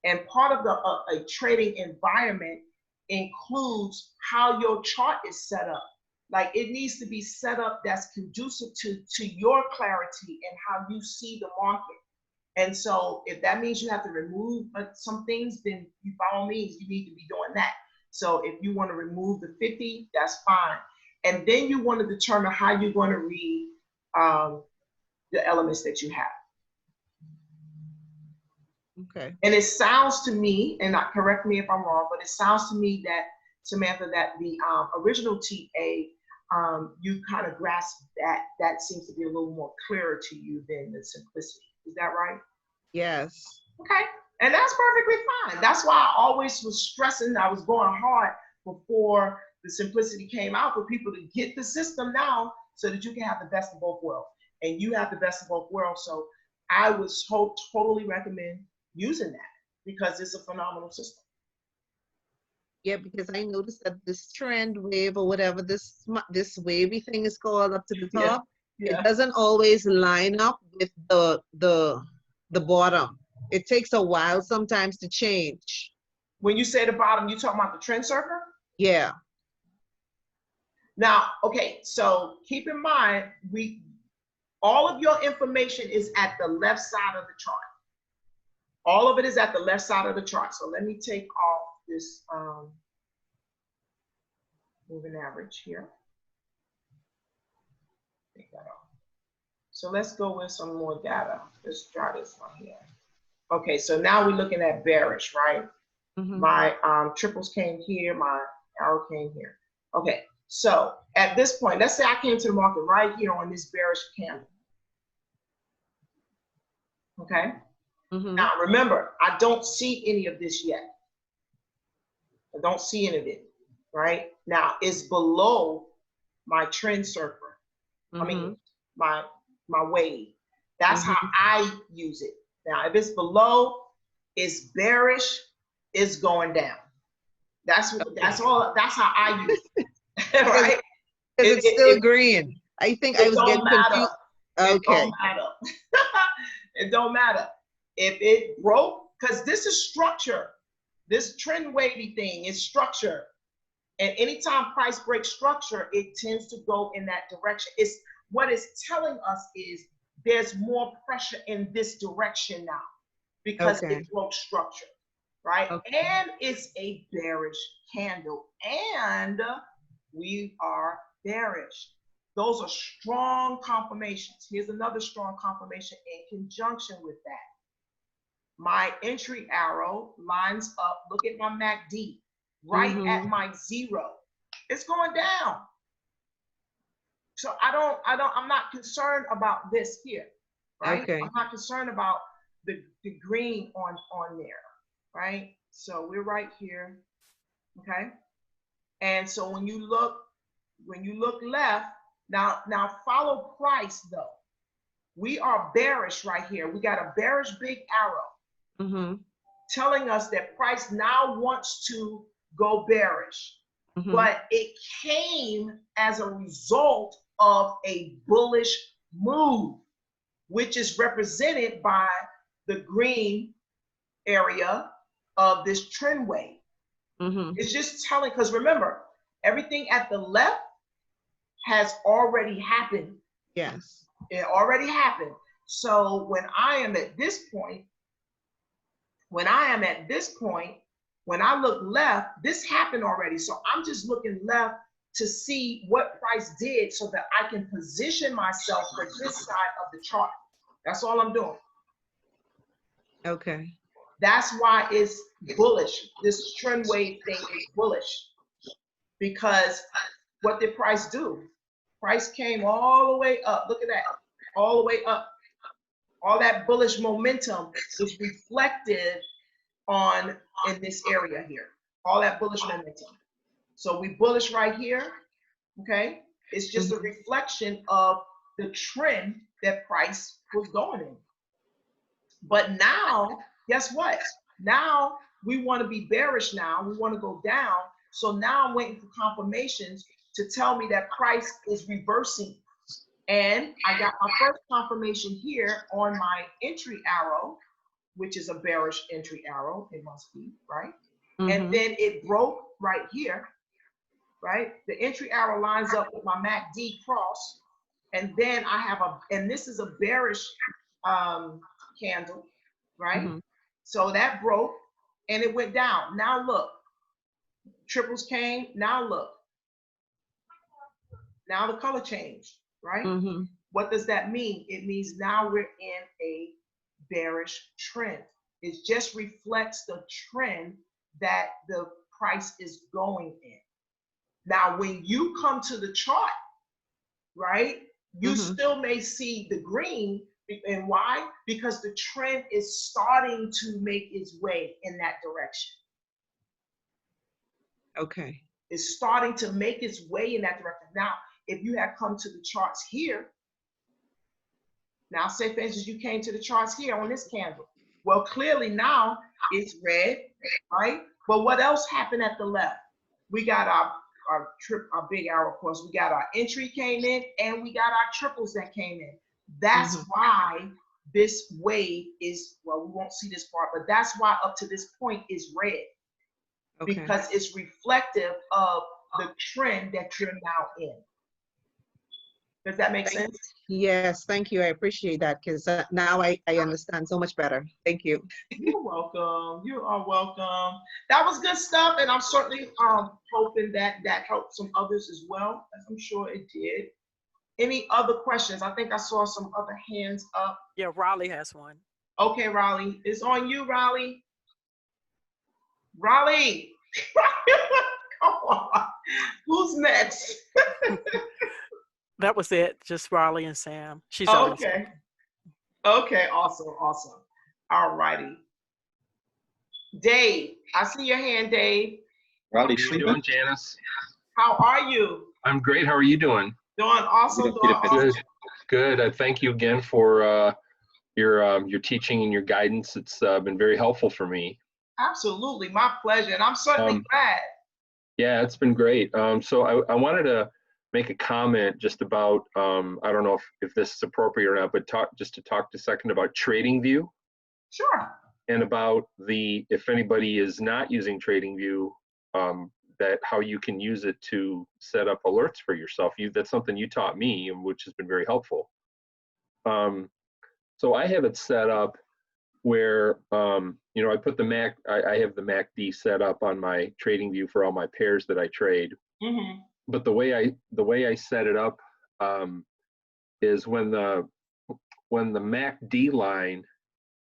And part of a trading environment includes how your chart is set up. Like, it needs to be set up that's conducive to your clarity and how you see the market. And so if that means you have to remove some things, then by all means, you need to be doing that. So if you want to remove the 50, that's fine. And then you want to determine how you're going to read the elements that you have. Okay. And it sounds to me, and not correct me if I'm wrong, but it sounds to me that, Samantha, that the original TA, you kind of grasp that seems to be a little more clearer to you than the simplicity. Is that right? Yes. Okay. And that's perfectly fine. That's why I always was stressing. I was going hard before the simplicity came out, for people to get the system now so that you can have the best of both worlds. And you have the best of both worlds. So I would totally recommend using that, because it's a phenomenal system. Yeah, because I noticed that this trend wave, or whatever this wavy thing is called up to the Yeah. top, Yeah. it doesn't always line up with the bottom. It takes a while sometimes to change. When you say the bottom, you talking about the trend surfer? Yeah. Now, okay, so keep in mind, all of your information is at the left side of the chart. All of it is at the left side of the chart. So let me take off this moving average here. Take that off. So let's go with some more data. Let's try this one here. Okay, so now we're looking at bearish, right? Mhm. My triples came here, my arrow came here. Okay, so at this point, let's say I came to the market right here on this bearish candle. Okay. Mhm. Now remember, I don't see any of this yet. I don't see any of it, right? Now it's below my trend surfer. I mean, my wave. That's how I use it. Now, if it's below, it's bearish, it's going down. That's all. That's how I use it, right? Because it's still green. I think I was getting confused. It Okay. don't matter. It don't matter. If it broke, because this is structure. This trend wavy thing is structure. And anytime price breaks structure, it tends to go in that direction. It's what it's telling us is there's more pressure in this direction now because Okay. it broke structure, right? Okay. And it's a bearish candle, and we are bearish. Those are strong confirmations. Here's another strong confirmation in conjunction with that. My entry arrow lines up. Look at my MACD right at my 0. It's going down. So I'm not concerned about this here, right? Okay. I'm not concerned about the green on there, right? So we're right here, okay? And so when you look left, now follow price though. We are bearish right here. We got a bearish big arrow telling us that price now wants to go bearish. But it came as a result of a bullish move, which is represented by the green area of this trend wave. It's just telling, because remember, everything at the left has already happened. Yes. It already happened. So when I am at this point, when I look left, this happened already. So I'm just looking left to see what price did so that I can position myself for this side of the chart. That's all I'm doing. Okay. That's why it's bullish. This trend wave thing is bullish. Because what did price do? Price came all the way up. Look at that. All the way up. All that bullish momentum is reflected in this area here. All that bullish momentum. So we bullish right here. Okay. It's just a reflection of the trend that price was going in. But now, guess what? Now we want to be bearish now. We want to go down. So now I'm waiting for confirmations to tell me that price is reversing. And I got my first confirmation here on my entry arrow, which is a bearish entry arrow, it must be, right? And then it broke right here, right? The entry arrow lines up with my MACD cross. And then I have and this is a bearish candle, right? So that broke and it went down. Now look, triples came, now look. Now the color changed, right? What does that mean? It means now we're in a bearish trend. It just reflects the trend that the price is going in. Now, when you come to the chart, right, you still may see the green. And why? Because the trend is starting to make its way in that direction. Okay. It's starting to make its way in that direction. Now, if you had come to the charts here, now say for instance, you came to the charts here on this candle. Well, clearly now it's red, right? But what else happened at the left? We got our big arrow, of course. We got our entry came in and we got our triples that came in. That's why this wave is, well, we won't see this part, but that's why up to this point is red. Okay. Because it's reflective of the trend that you're now in. Does that make sense? Yes, thank you. I appreciate that because now I understand so much better. Thank you. You're welcome. You are welcome. That was good stuff, and I'm certainly hoping that helped some others as well, as I'm sure it did. Any other questions? I think I saw some other hands up. Yeah, Raleigh has one. Okay, Raleigh. It's on you, Raleigh. Raleigh. Come on. Who's next? That was it. Just Raleigh and Sam. She's okay. Okay, awesome. All righty. Dave, I see your hand, Dave. Raleigh, How are you doing, Janice? How are you? I'm great. How are you doing? Doing awesome. Good. Thank you again for your teaching and your guidance. It's been very helpful for me. Absolutely, my pleasure, and I'm certainly glad. Yeah, it's been great. So I wanted to make a comment just about, I don't know if this is appropriate or not, but talk just a second about TradingView. Sure. and about if anybody is not using TradingView, that how you can use it to set up alerts for yourself. That's something you taught me, and which has been very helpful. So I have it set up where, I put the I have the MACD set up on my TradingView for all my pairs that I trade. Mm-hmm. But the way I set it up is when the MACD line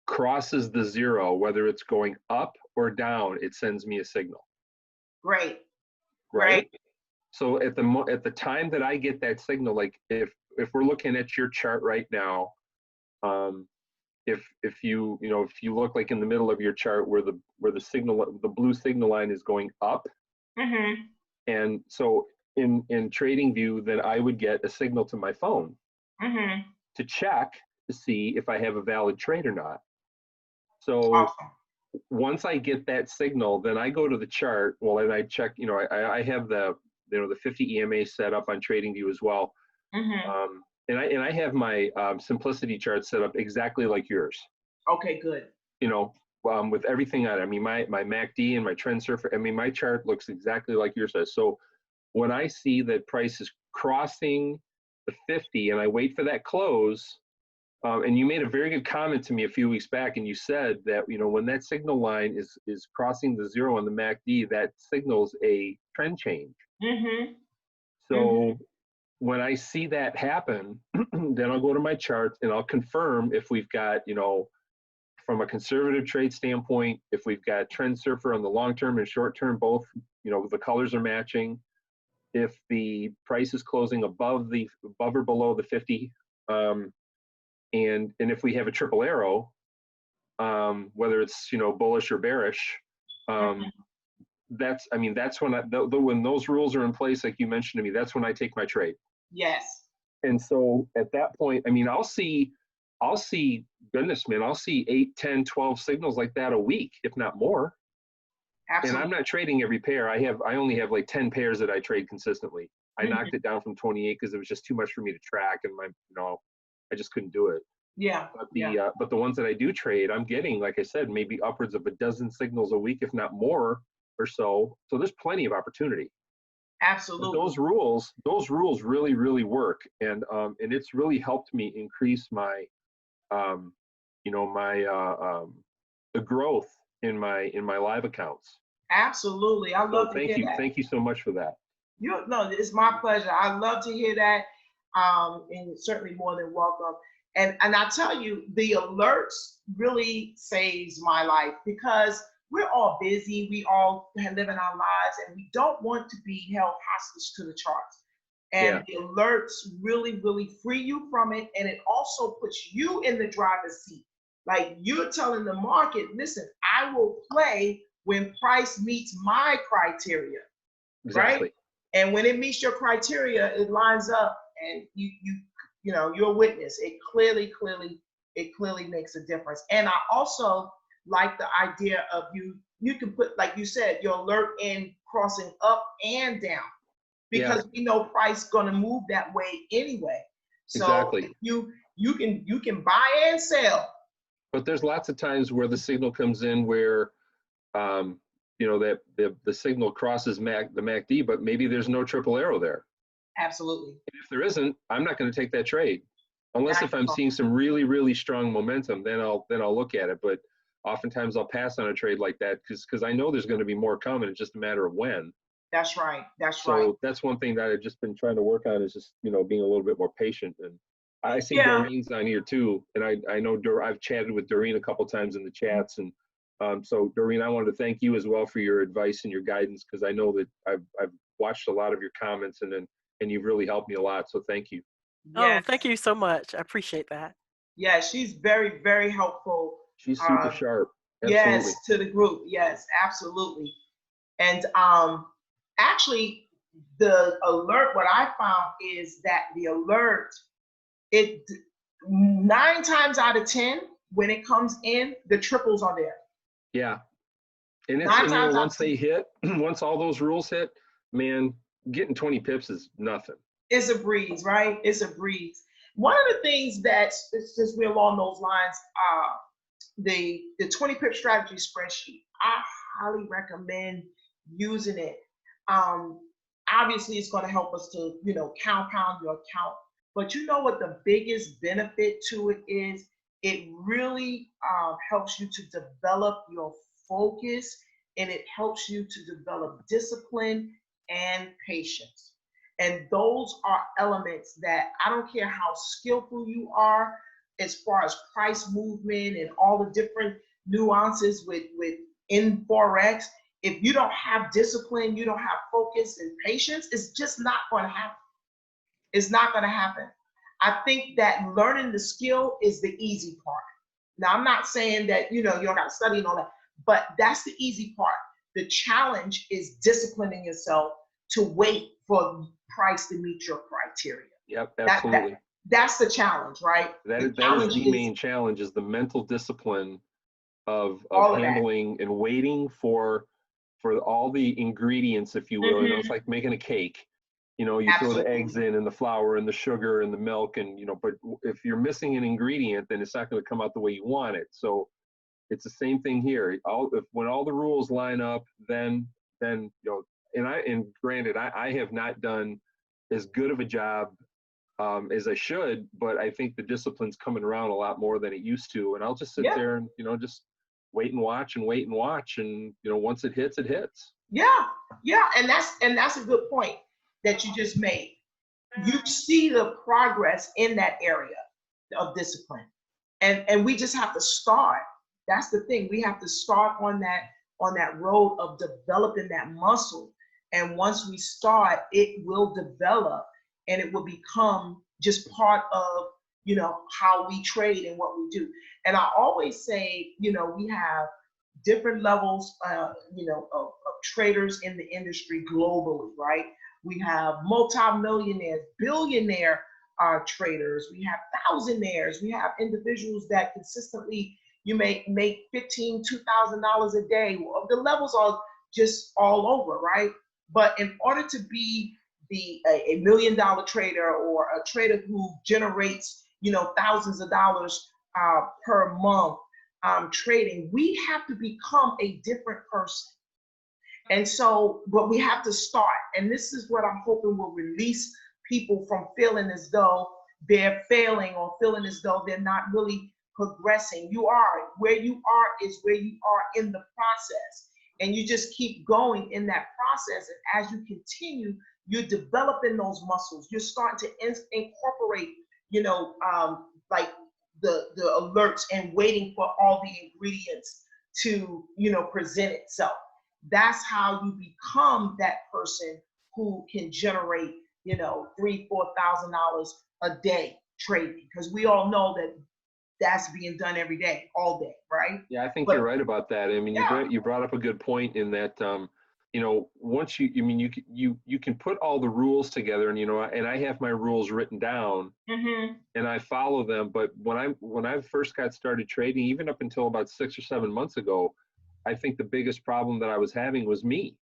crosses the 0, whether it's going up or down, it sends me a signal. Great. Right. So at the time that I get that signal, like if we're looking at your chart right now, if you look like in the middle of your chart where the blue signal line is going up, Mm-hmm. and so in TradingView, then I would get a signal to my phone Mm-hmm. to check to see if I have a valid trade or not. So Awesome. once I get that signal, then I go to the chart. Well, and I check. I have the 50 EMA set up on TradingView as well. Mm-hmm. And I have my simplicity chart set up exactly like yours. Okay, good. With everything on it. I mean, my MACD and my trend surfer. I mean, my chart looks exactly like yours does. So when I see that price is crossing the 50, and I wait for that close, and you made a very good comment to me a few weeks back, and you said that when that signal line is crossing the 0 on the MACD, that signals a trend change. Mm-hmm. So when I see that happen, then I'll go to my chart and I'll confirm if we've got, from a conservative trade standpoint, if we've got trend surfer on the long term and short term, both, the colors are matching. If the price is closing above or below the 50, and if we have a triple arrow, whether it's bullish or bearish, that's when when those rules are in place, like you mentioned to me, that's when I take my trade. Yes. And so at that point, I'll see, goodness, man, I'll see 8, 10, 12 signals like that a week, if not more. Absolutely. And I'm not trading every pair. I only have like 10 pairs that I trade consistently. I knocked it down from 28 because it was just too much for me to track, and I just couldn't do it. Yeah. But the ones that I do trade, I'm getting, like I said, maybe upwards of a dozen signals a week, if not more or so. So there's plenty of opportunity. Absolutely. But those rules really, really work, and it's really helped me increase my, the growth in my live accounts. Absolutely. I love to hear that. Thank you so much for that. No, it's my pleasure. I love to hear that. And certainly more than welcome. And I tell you, the alerts really saves my life, because we're all busy. We all live in our lives, and we don't want to be held hostage to the charts. And the alerts really, really free you from it. And it also puts you in the driver's seat. Like, you're telling the market, listen, I will play when price meets my criteria. Exactly. Right? And when it meets your criteria, it lines up, and you're a witness. It clearly makes a difference. And I also like the idea of you can put, like you said, your alert in crossing up and down, because we know price gonna move that way anyway. So exactly. you can buy and sell. But there's lots of times where the signal comes in where that the signal crosses the MACD, but maybe there's no triple arrow there. Absolutely. And if there isn't, I'm not going to take that trade, unless if I'm seeing some really, really strong momentum. Then I'll look at it. But oftentimes I'll pass on a trade like that because I know there's going to be more coming. It's just a matter of when. That's right. So that's one thing that I've just been trying to work on, is just being a little bit more patient. And I see Doreen's on here too, and I know I've chatted with Doreen a couple times in the chats, and so Doreen, I wanted to thank you as well for your advice and your guidance, because I know that I've watched a lot of your comments, and you've really helped me a lot. So thank you. Yes. Oh, thank you so much. I appreciate that. Yeah, she's very, very helpful. She's super sharp. Absolutely. Yes, to the group. Yes, absolutely. And actually, the alert, what I found is that the alert, 9 times out of 10, when it comes in, the triples are there. Yeah. And it's, once they hit, once all those rules hit, man, getting 20 pips is nothing. It's a breeze, right? It's a breeze. One of the things that, since we're along those lines, the 20 pip strategy spreadsheet. I highly recommend using it. Obviously, it's going to help us to, compound your account. But you know what the biggest benefit to it is? It really helps you to develop your focus, and it helps you to develop discipline and patience. And those are elements that I don't care how skillful you are as far as price movement and all the different nuances with in Forex. If you don't have discipline, you don't have focus and patience, it's just not going to happen. It's not going to happen. I think that learning the skill is the easy part. Now, I'm not saying that, you don't got to study and all that, but that's the easy part. The challenge is disciplining yourself to wait for price to meet your criteria. Yep, absolutely. That's the challenge, right? That is the main challenge, is the mental discipline of handling and waiting for all the ingredients, if you will. It's like making a cake. You Absolutely. Throw the eggs in and the flour and the sugar and the milk, and but if you're missing an ingredient, then it's not going to come out the way you want it. So it's the same thing here. When all the rules line up, then and granted, I have not done as good of a job as I should, but I think the discipline's coming around a lot more than it used to. And I'll just sit there and just wait and watch, and once it hits, it hits. Yeah, and that's a good point that you just made. You see the progress in that area of discipline, and we just have to start. That's the thing. We have to start on that road of developing that muscle, and once we start, it will develop, and it will become just part of how we trade and what we do. And I always say, we have different levels of traders in the industry globally, right? We have multimillionaires, billionaire traders. We have thousandaires. We have individuals that consistently make $15,000, $2,000 a day. Well, the levels are just all over, right? But in order to be a $1 million trader, or a trader who generates thousands of dollars per month trading, we have to become a different person. And so, but we have to start. And this is what I'm hoping will release people from feeling as though they're failing, or feeling as though they're not really progressing. Where you are is where you are in the process. And you just keep going in that process. And as you continue, you're developing those muscles. You're starting to incorporate, like the alerts, and waiting for all the ingredients to, present itself. That's how you become that person who can generate, $3,000-$4,000 a day trading. Because we all know that that's being done every day, all day, right? Yeah, I think you're right about that. I mean, you brought up a good point in that, once you can put all the rules together, and I have my rules written down, and I follow them. But when I first got started trading, even up until about 6 or 7 months ago, I think the biggest problem that I was having was me.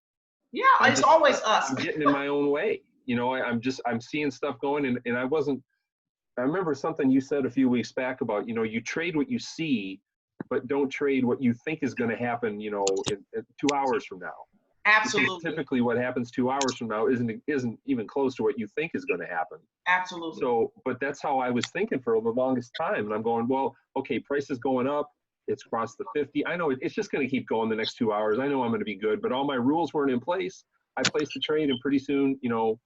Yeah, it's always us. I'm getting in my own way. I'm seeing stuff going, and I remember something you said a few weeks back about, you trade what you see, but don't trade what you think is going to happen, in 2 hours from now. Absolutely. Typically what happens 2 hours from now isn't even close to what you think is going to happen. Absolutely. So, but that's how I was thinking for the longest time. And I'm going, well, okay, price is going up. It's crossed the 50. I know it's just going to keep going the next 2 hours. I know I'm going to be good, but all my rules weren't in place. I placed the trade, and pretty soon,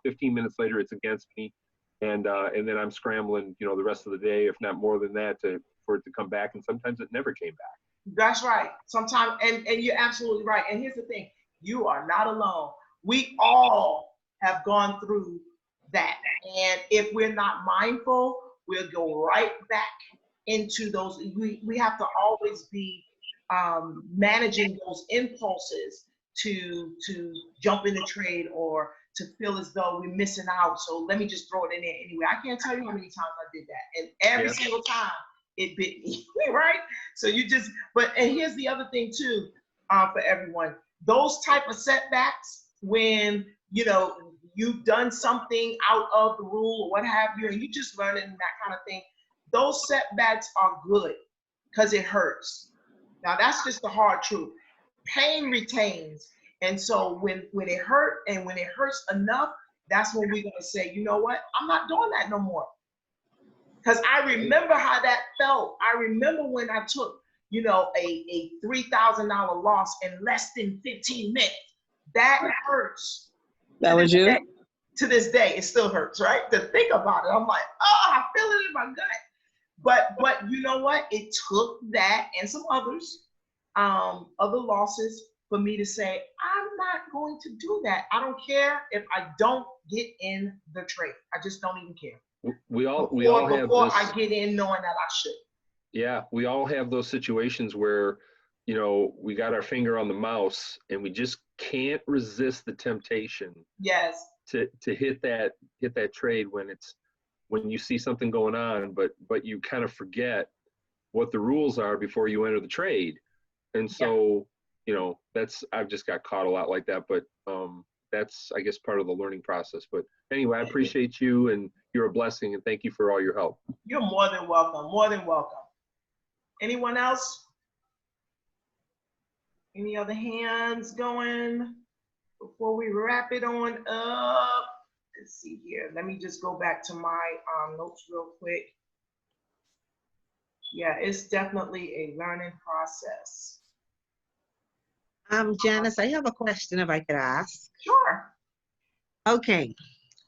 15 minutes later, it's against me. And then I'm scrambling, the rest of the day, if not more than that, for it to come back. And sometimes it never came back. That's right. Sometimes, and you're absolutely right. And here's the thing, you are not alone. We all have gone through that. And if we're not mindful, we'll go right back into those. We have to always be managing those impulses to jump in the trade, or to feel as though we're missing out. So let me just throw it in there anyway. I can't tell you how many times I did that. And every single time it bit me, right? So and here's the other thing too, for everyone. Those type of setbacks, when, you've done something out of the rule or what have you, and you just learning that kind of thing, those setbacks are good because it hurts. Now that's just the hard truth. Pain retains. And so when it hurt and when it hurts enough, that's when we're going to say, you know what? I'm not doing that no more. Because I remember how that felt. I remember when I took, you know, a $3,000 loss in less than 15 minutes. That hurts. That was you? To this day, it still hurts, right? To think about it. I'm like, oh, I feel it in my gut. But you know what? It took that and some others, other losses for me to say, I'm not going to do that. I don't care if I don't get in the trade. I just don't even care. We all have before this, I get in knowing that I should. yeah, we all have those situations where, you know, we got our finger on the mouse and we just can't resist the temptation Yes. to hit that trade when you see something going on, but you kind of forget what the rules are before you enter the trade. And so, you know, I've just got caught a lot like that, but that's, I guess, part of the learning process. But anyway, I appreciate you, and you're a blessing, and thank you for all your help. You're more than welcome. More than welcome. Anyone else? Any other hands going before we wrap it on up? Let's see here. Let me just go back to my notes real quick. Yeah, it's definitely a learning process. Janice, I have a question if I could ask. Sure. Okay,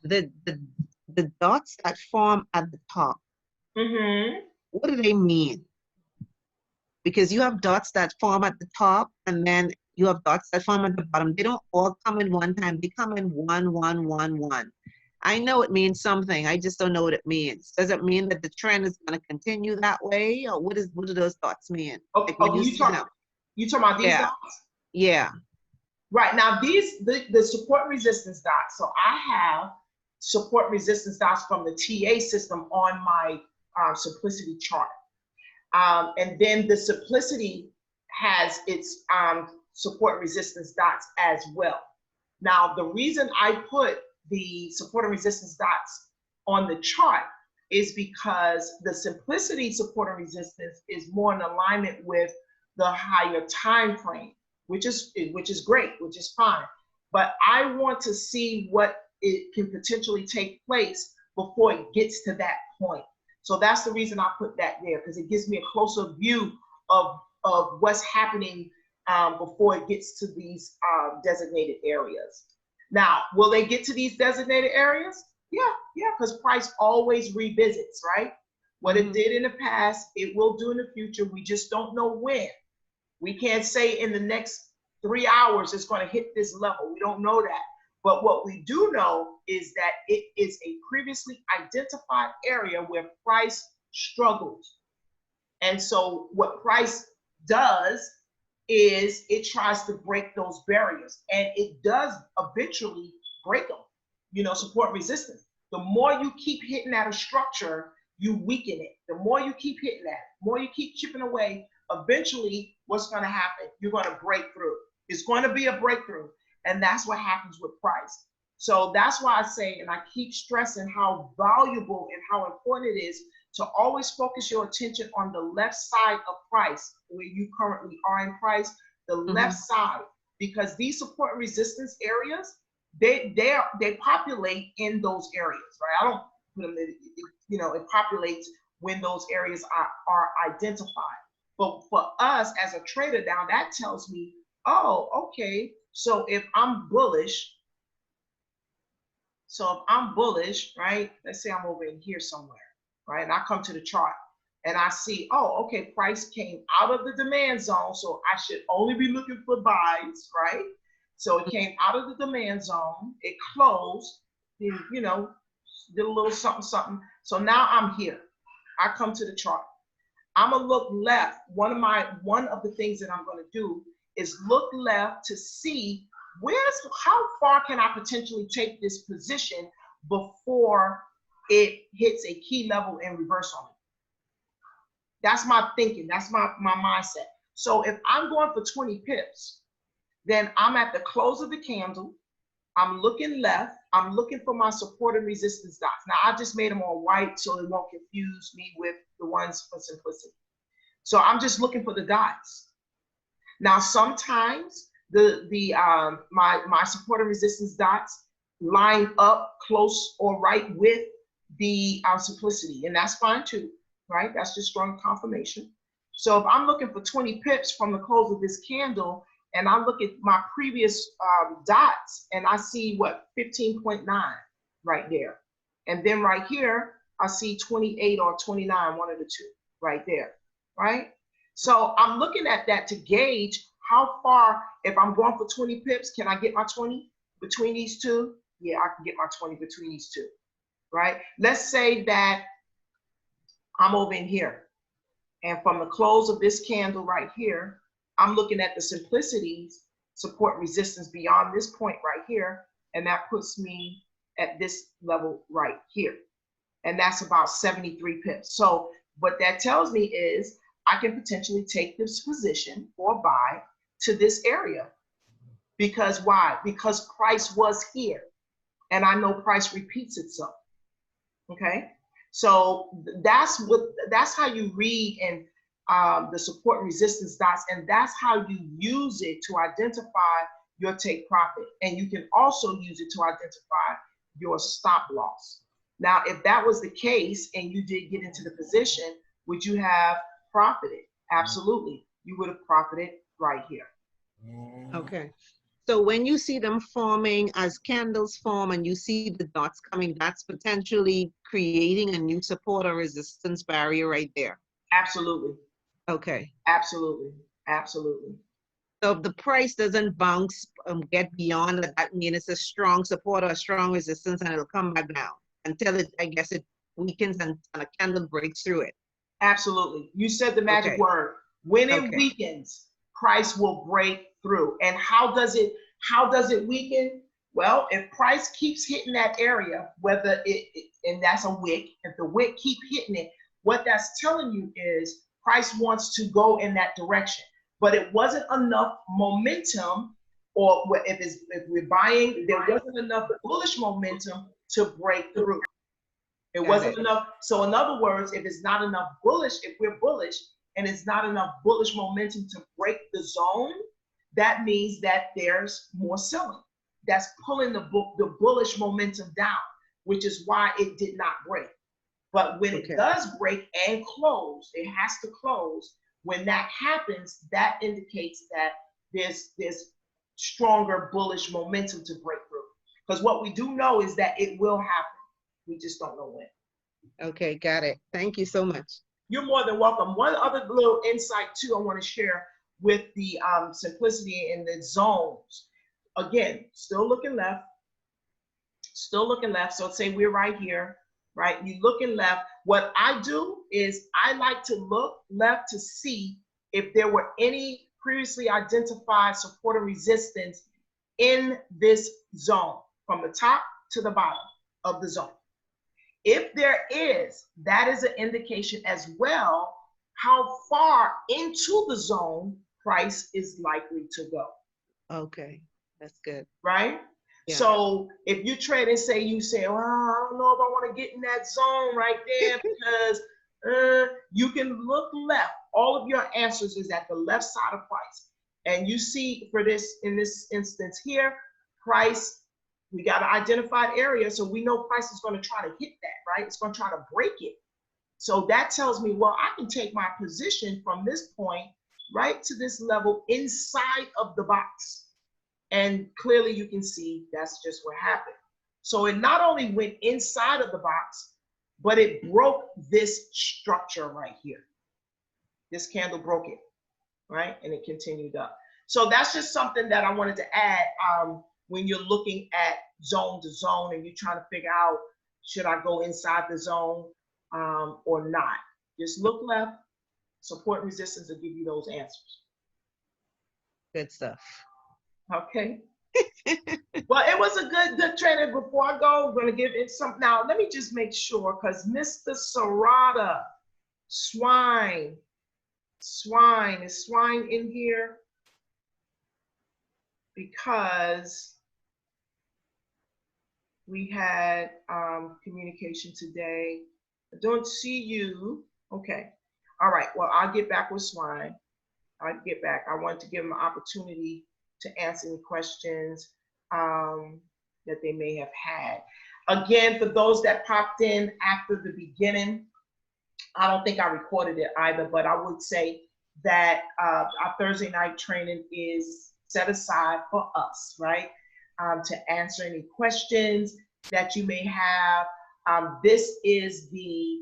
the dots that form at the top, Mm-hmm. what do they mean? Because you have dots that form at the top, and then you have dots that form at the bottom. They don't all come in one time. They come in 1, 1, 1, 1. I know it means something. I just don't know what it means. Does it mean that the trend is going to continue that way, or what do those dots mean? Okay, Like when you talking about these Yeah. dots? Yeah. Right, now the support resistance dots. So I have support resistance dots from the TA system on my Simplicity chart. And then the Simplicity has its support resistance dots as well. Now, the reason I put the support and resistance dots on the chart is because the Simplicity support and resistance is more in alignment with the higher time frame, which is great, which is fine. But I want to see what it can potentially take place before it gets to that point. So that's the reason I put that there, because it gives me a closer view of what's happening before it gets to these designated areas. Now, will they get to these designated areas? Yeah, because price always revisits, right? What it did in the past, it will do in the future. We just don't know when. We can't say in the next 3 hours it's going to hit this level. We don't know that. But what we do know is that it is a previously identified area where price struggles. And so what price does is it tries to break those barriers, and it does eventually break them, you know, support resistance. The more you keep hitting at a structure, you weaken it. The more you keep hitting that, the more you keep chipping away, eventually what's going to happen? You're going to break through. It's going to be a breakthrough. And that's what happens with price. So that's why I say, and I keep stressing how valuable and how important it is to always focus your attention on the left side of price, where you currently are in price, the left side, because these support and resistance areas, they populate in those areas, right? I don't put them in, you know, it populates when those areas are identified. But for us as a trader now, that tells me, oh, okay, so if I'm bullish, right? Let's say I'm over in here somewhere, right? And I come to the chart and I see, oh, okay, price came out of the demand zone, so I should only be looking for buys, right? So it came out of the demand zone, it closed, you know, did a little something, something. So now I'm here. I come to the chart. I'm gonna look left. One of the things that I'm gonna do is look left to see how far can I potentially take this position before it hits a key level and reverse on me. That's my thinking, that's my mindset. So if I'm going for 20 pips, then I'm at the close of the candle, I'm looking left, I'm looking for my support and resistance dots. Now I just made them all white so it won't confuse me with the ones for Simplicity. So I'm just looking for the dots. Now, sometimes my support and resistance dots line up close or right with the simplicity, and that's fine too, right? That's just strong confirmation. So if I'm looking for 20 pips from the close of this candle, and I look at my previous dots, and I see what 15.9 right there, and then right here I see 28 or 29, one of the two, right there, right? So I'm looking at that to gauge how far, if I'm going for 20 pips, can I get my 20 between these two? Yeah, I can get my 20 between these two, right? Let's say that I'm over in here, and from the close of this candle right here, I'm looking at the simplicities, support and resistance beyond this point right here, and that puts me at this level right here. And that's about 73 pips. So what that tells me is I can potentially take this position or buy to this area. Because why? Because price was here, and I know price repeats itself. Okay, so that's how you read and the support and resistance dots, and that's how you use it to identify your take profit. And you can also use it to identify your stop loss. Now, if that was the case and you did get into the position, would you have profited? Absolutely. You would have profited right here. Okay. So when you see them forming as candles form and you see the dots coming, that's potentially creating a new support or resistance barrier right there. Absolutely. Okay. Absolutely. Absolutely. So if the price doesn't bounce, get beyond that means it's a strong support or a strong resistance, and it'll come back down until it, I guess, it weakens and a candle breaks through it. Absolutely. You said the magic Okay. word. When it Okay. weakens, price will break through. And how does it weaken? Well, if price keeps hitting that area, whether and that's a wick, if the wick keep hitting it, what that's telling you is price wants to go in that direction. But it wasn't enough momentum, or if we're buying, there wasn't enough bullish momentum to break through. It wasn't enough. So in other words, if it's not enough bullish, if we're bullish and it's not enough bullish momentum to break the zone, that means that there's more selling. That's pulling the bullish momentum down, which is why it did not break. But when it does break and close, it has to close. When that happens, that indicates that there's stronger bullish momentum to break through. Because what we do know is that it will happen. We just don't know when. Okay, got it. Thank you so much. You're more than welcome. One other little insight too I want to share with the simplicity in the zones. Again, still looking left. Still looking left. So say we're right here, right? You looking left. What I do is I like to look left to see if there were any previously identified support and resistance in this zone from the top to the bottom of the zone. If there is, that is an indication as well how far into the zone price is likely to go. Okay, that's good. Right? Yeah. So if you trade and you say, well, I don't know if I want to get in that zone right there because you can look left. All of your answers is at the left side of price. And you see for this, in this instance here, price, we got an identified area. So we know price is going to try to hit that, right? It's going to try to break it. So that tells me, well, I can take my position from this point right to this level inside of the box. And clearly you can see that's just what happened. So it not only went inside of the box, but it broke this structure right here. This candle broke it, right? And it continued up. So that's just something that I wanted to add when you're looking at zone to zone and you're trying to figure out, should I go inside the zone or not? Just look left, support and resistance will give you those answers. Good stuff. Okay. Well, it was a good training. Before I go, I'm going to give it some. Now, let me just make sure, because Mr. Sarada, Swine, is Swine in here? Because we had communication today. I don't see you. Okay. All right. Well, I'll get back with Swine. get back. I wanted to give them an opportunity to answer any questions that they may have had. Again, for those that popped in after the beginning, I don't think I recorded it either, but I would say that our Thursday night training is set aside for us, right? To answer any questions that you may have. This is the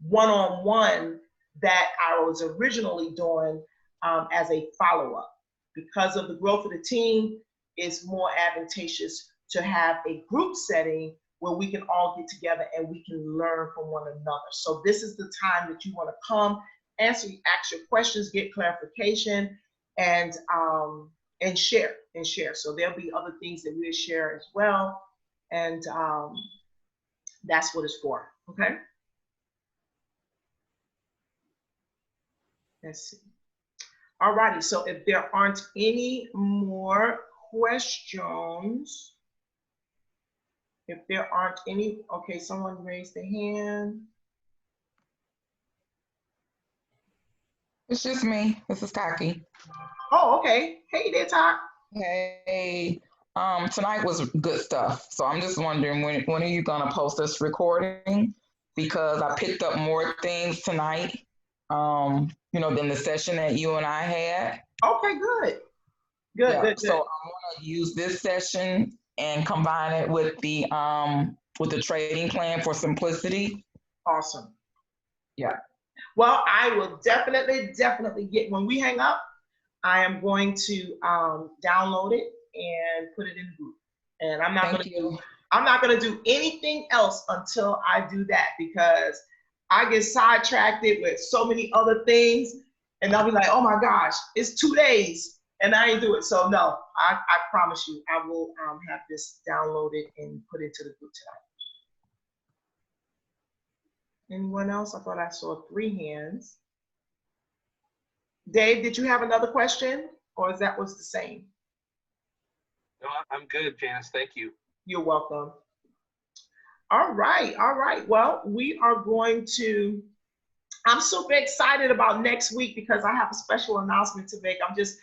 one-on-one that I was originally doing as a follow-up. Because of the growth of the team, it's more advantageous to have a group setting where we can all get together and we can learn from one another. So this is the time that you want to come, ask your questions, get clarification, and share. So there'll be other things that we'll share as well, and that's what it's for. Okay. Let's see. All righty. So if there aren't any more questions. If there aren't any, okay, someone raised their hand. It's just me. This is Taki. Oh, okay. Hey there, Todd. Hey, tonight was good stuff. So I'm just wondering when are you gonna post this recording? Because I picked up more things tonight, than the session that you and I had. Okay, good. Good. So I want to use this session and combine it with the trading plan for simplicity. Awesome. Yeah. Well, I will definitely get, when we hang up, I am going to download it and put it in the group. And I'm not going to do anything else until I do that, because I get sidetracked with so many other things, and I'll be like, oh my gosh, it's 2 days and I ain't do it. So no, I promise you, I will have this downloaded and put into the group tonight. Anyone else? I thought I saw 3 hands. Dave, did you have another question, or is that was the same? No, I'm good, Janice. Thank you. You're welcome. All right. Well, we are going to, I'm super excited about next week because I have a special announcement to make. I'm just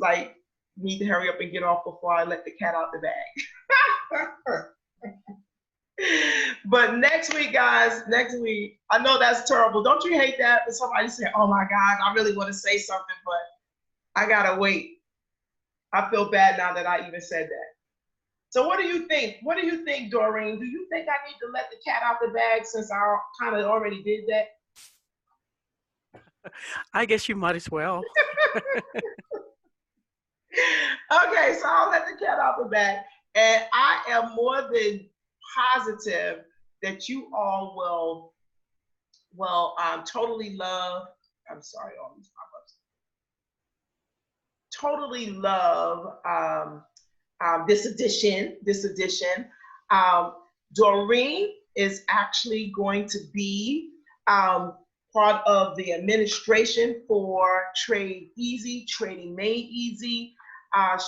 like, need to hurry up and get off before I let the cat out the bag. But next week, guys, I know that's terrible. Don't you hate that when somebody say, oh my God, I really want to say something, but I gotta wait. I feel bad now that I even said that. So what do you think? What do you think, Doreen? Do you think I need to let the cat out the bag since I kind of already did that? I guess you might as well. Okay, so I'll let the cat out the bag. And I am more than positive that you all will totally love, I'm sorry, all these pop-ups. Totally love this edition. Doreen is actually going to be part of the administration for Trade Easy, Trading Made Easy.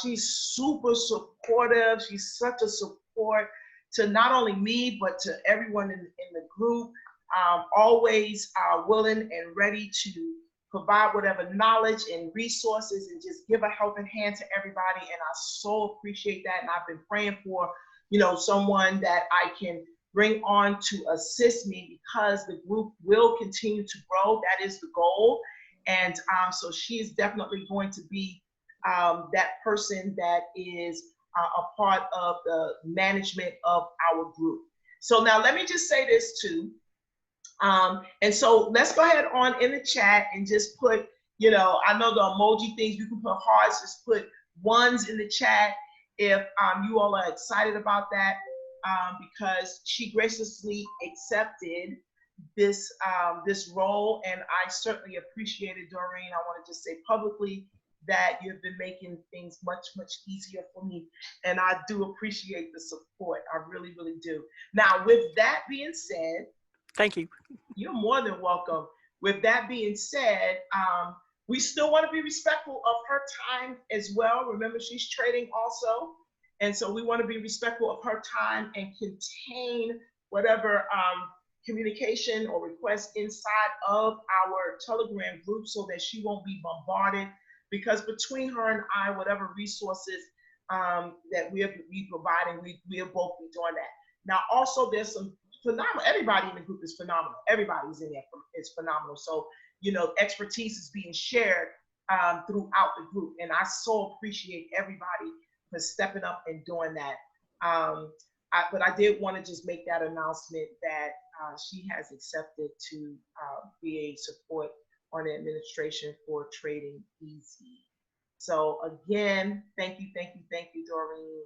She's super supportive. She's such a support to not only me, but to everyone in the group. Always willing and ready to provide whatever knowledge and resources and just give a helping hand to everybody. And I so appreciate that. And I've been praying for, someone that I can bring on to assist me, because the group will continue to grow. That is the goal. And so she is definitely going to be that person that is a part of the management of our group. So now let me just say this too. And so let's go ahead on in the chat and just put, I know the emoji things, you can put hearts, just put ones in the chat if you all are excited about that, because she graciously accepted this role, and I certainly appreciate it, Doreen. I want to just say publicly that you've been making things much, much easier for me, and I do appreciate the support. I really, really do. Now, with that being said, thank you. You're more than welcome. With that being said, we still want to be respectful of her time as well. Remember, she's trading also. And so we want to be respectful of her time and contain whatever communication or requests inside of our Telegram group so that she won't be bombarded, because between her and I, whatever resources that we'll be providing, we'll both be doing that. Now, also, there's some phenomenal, everybody in the group is phenomenal. Everybody's in there is phenomenal. So, you know, expertise is being shared throughout the group. And I so appreciate everybody for stepping up and doing that. But I did want to just make that announcement that she has accepted to be a support on the administration for Trading Easy. So again, thank you, Doreen.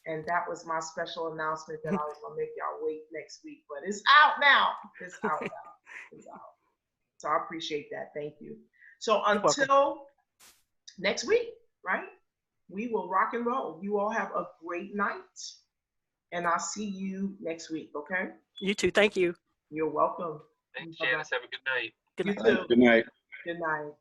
And that was my special announcement that I was gonna make y'all wait next week, but it's out now. It's out now. It's out. So I appreciate that. Thank you. So until next week, right? We will rock and roll. You all have a great night. And I'll see you next week, okay? You too. Thank you. You're welcome. Thanks, Janice. Have a good night. Good You night. too. Good night. Good night.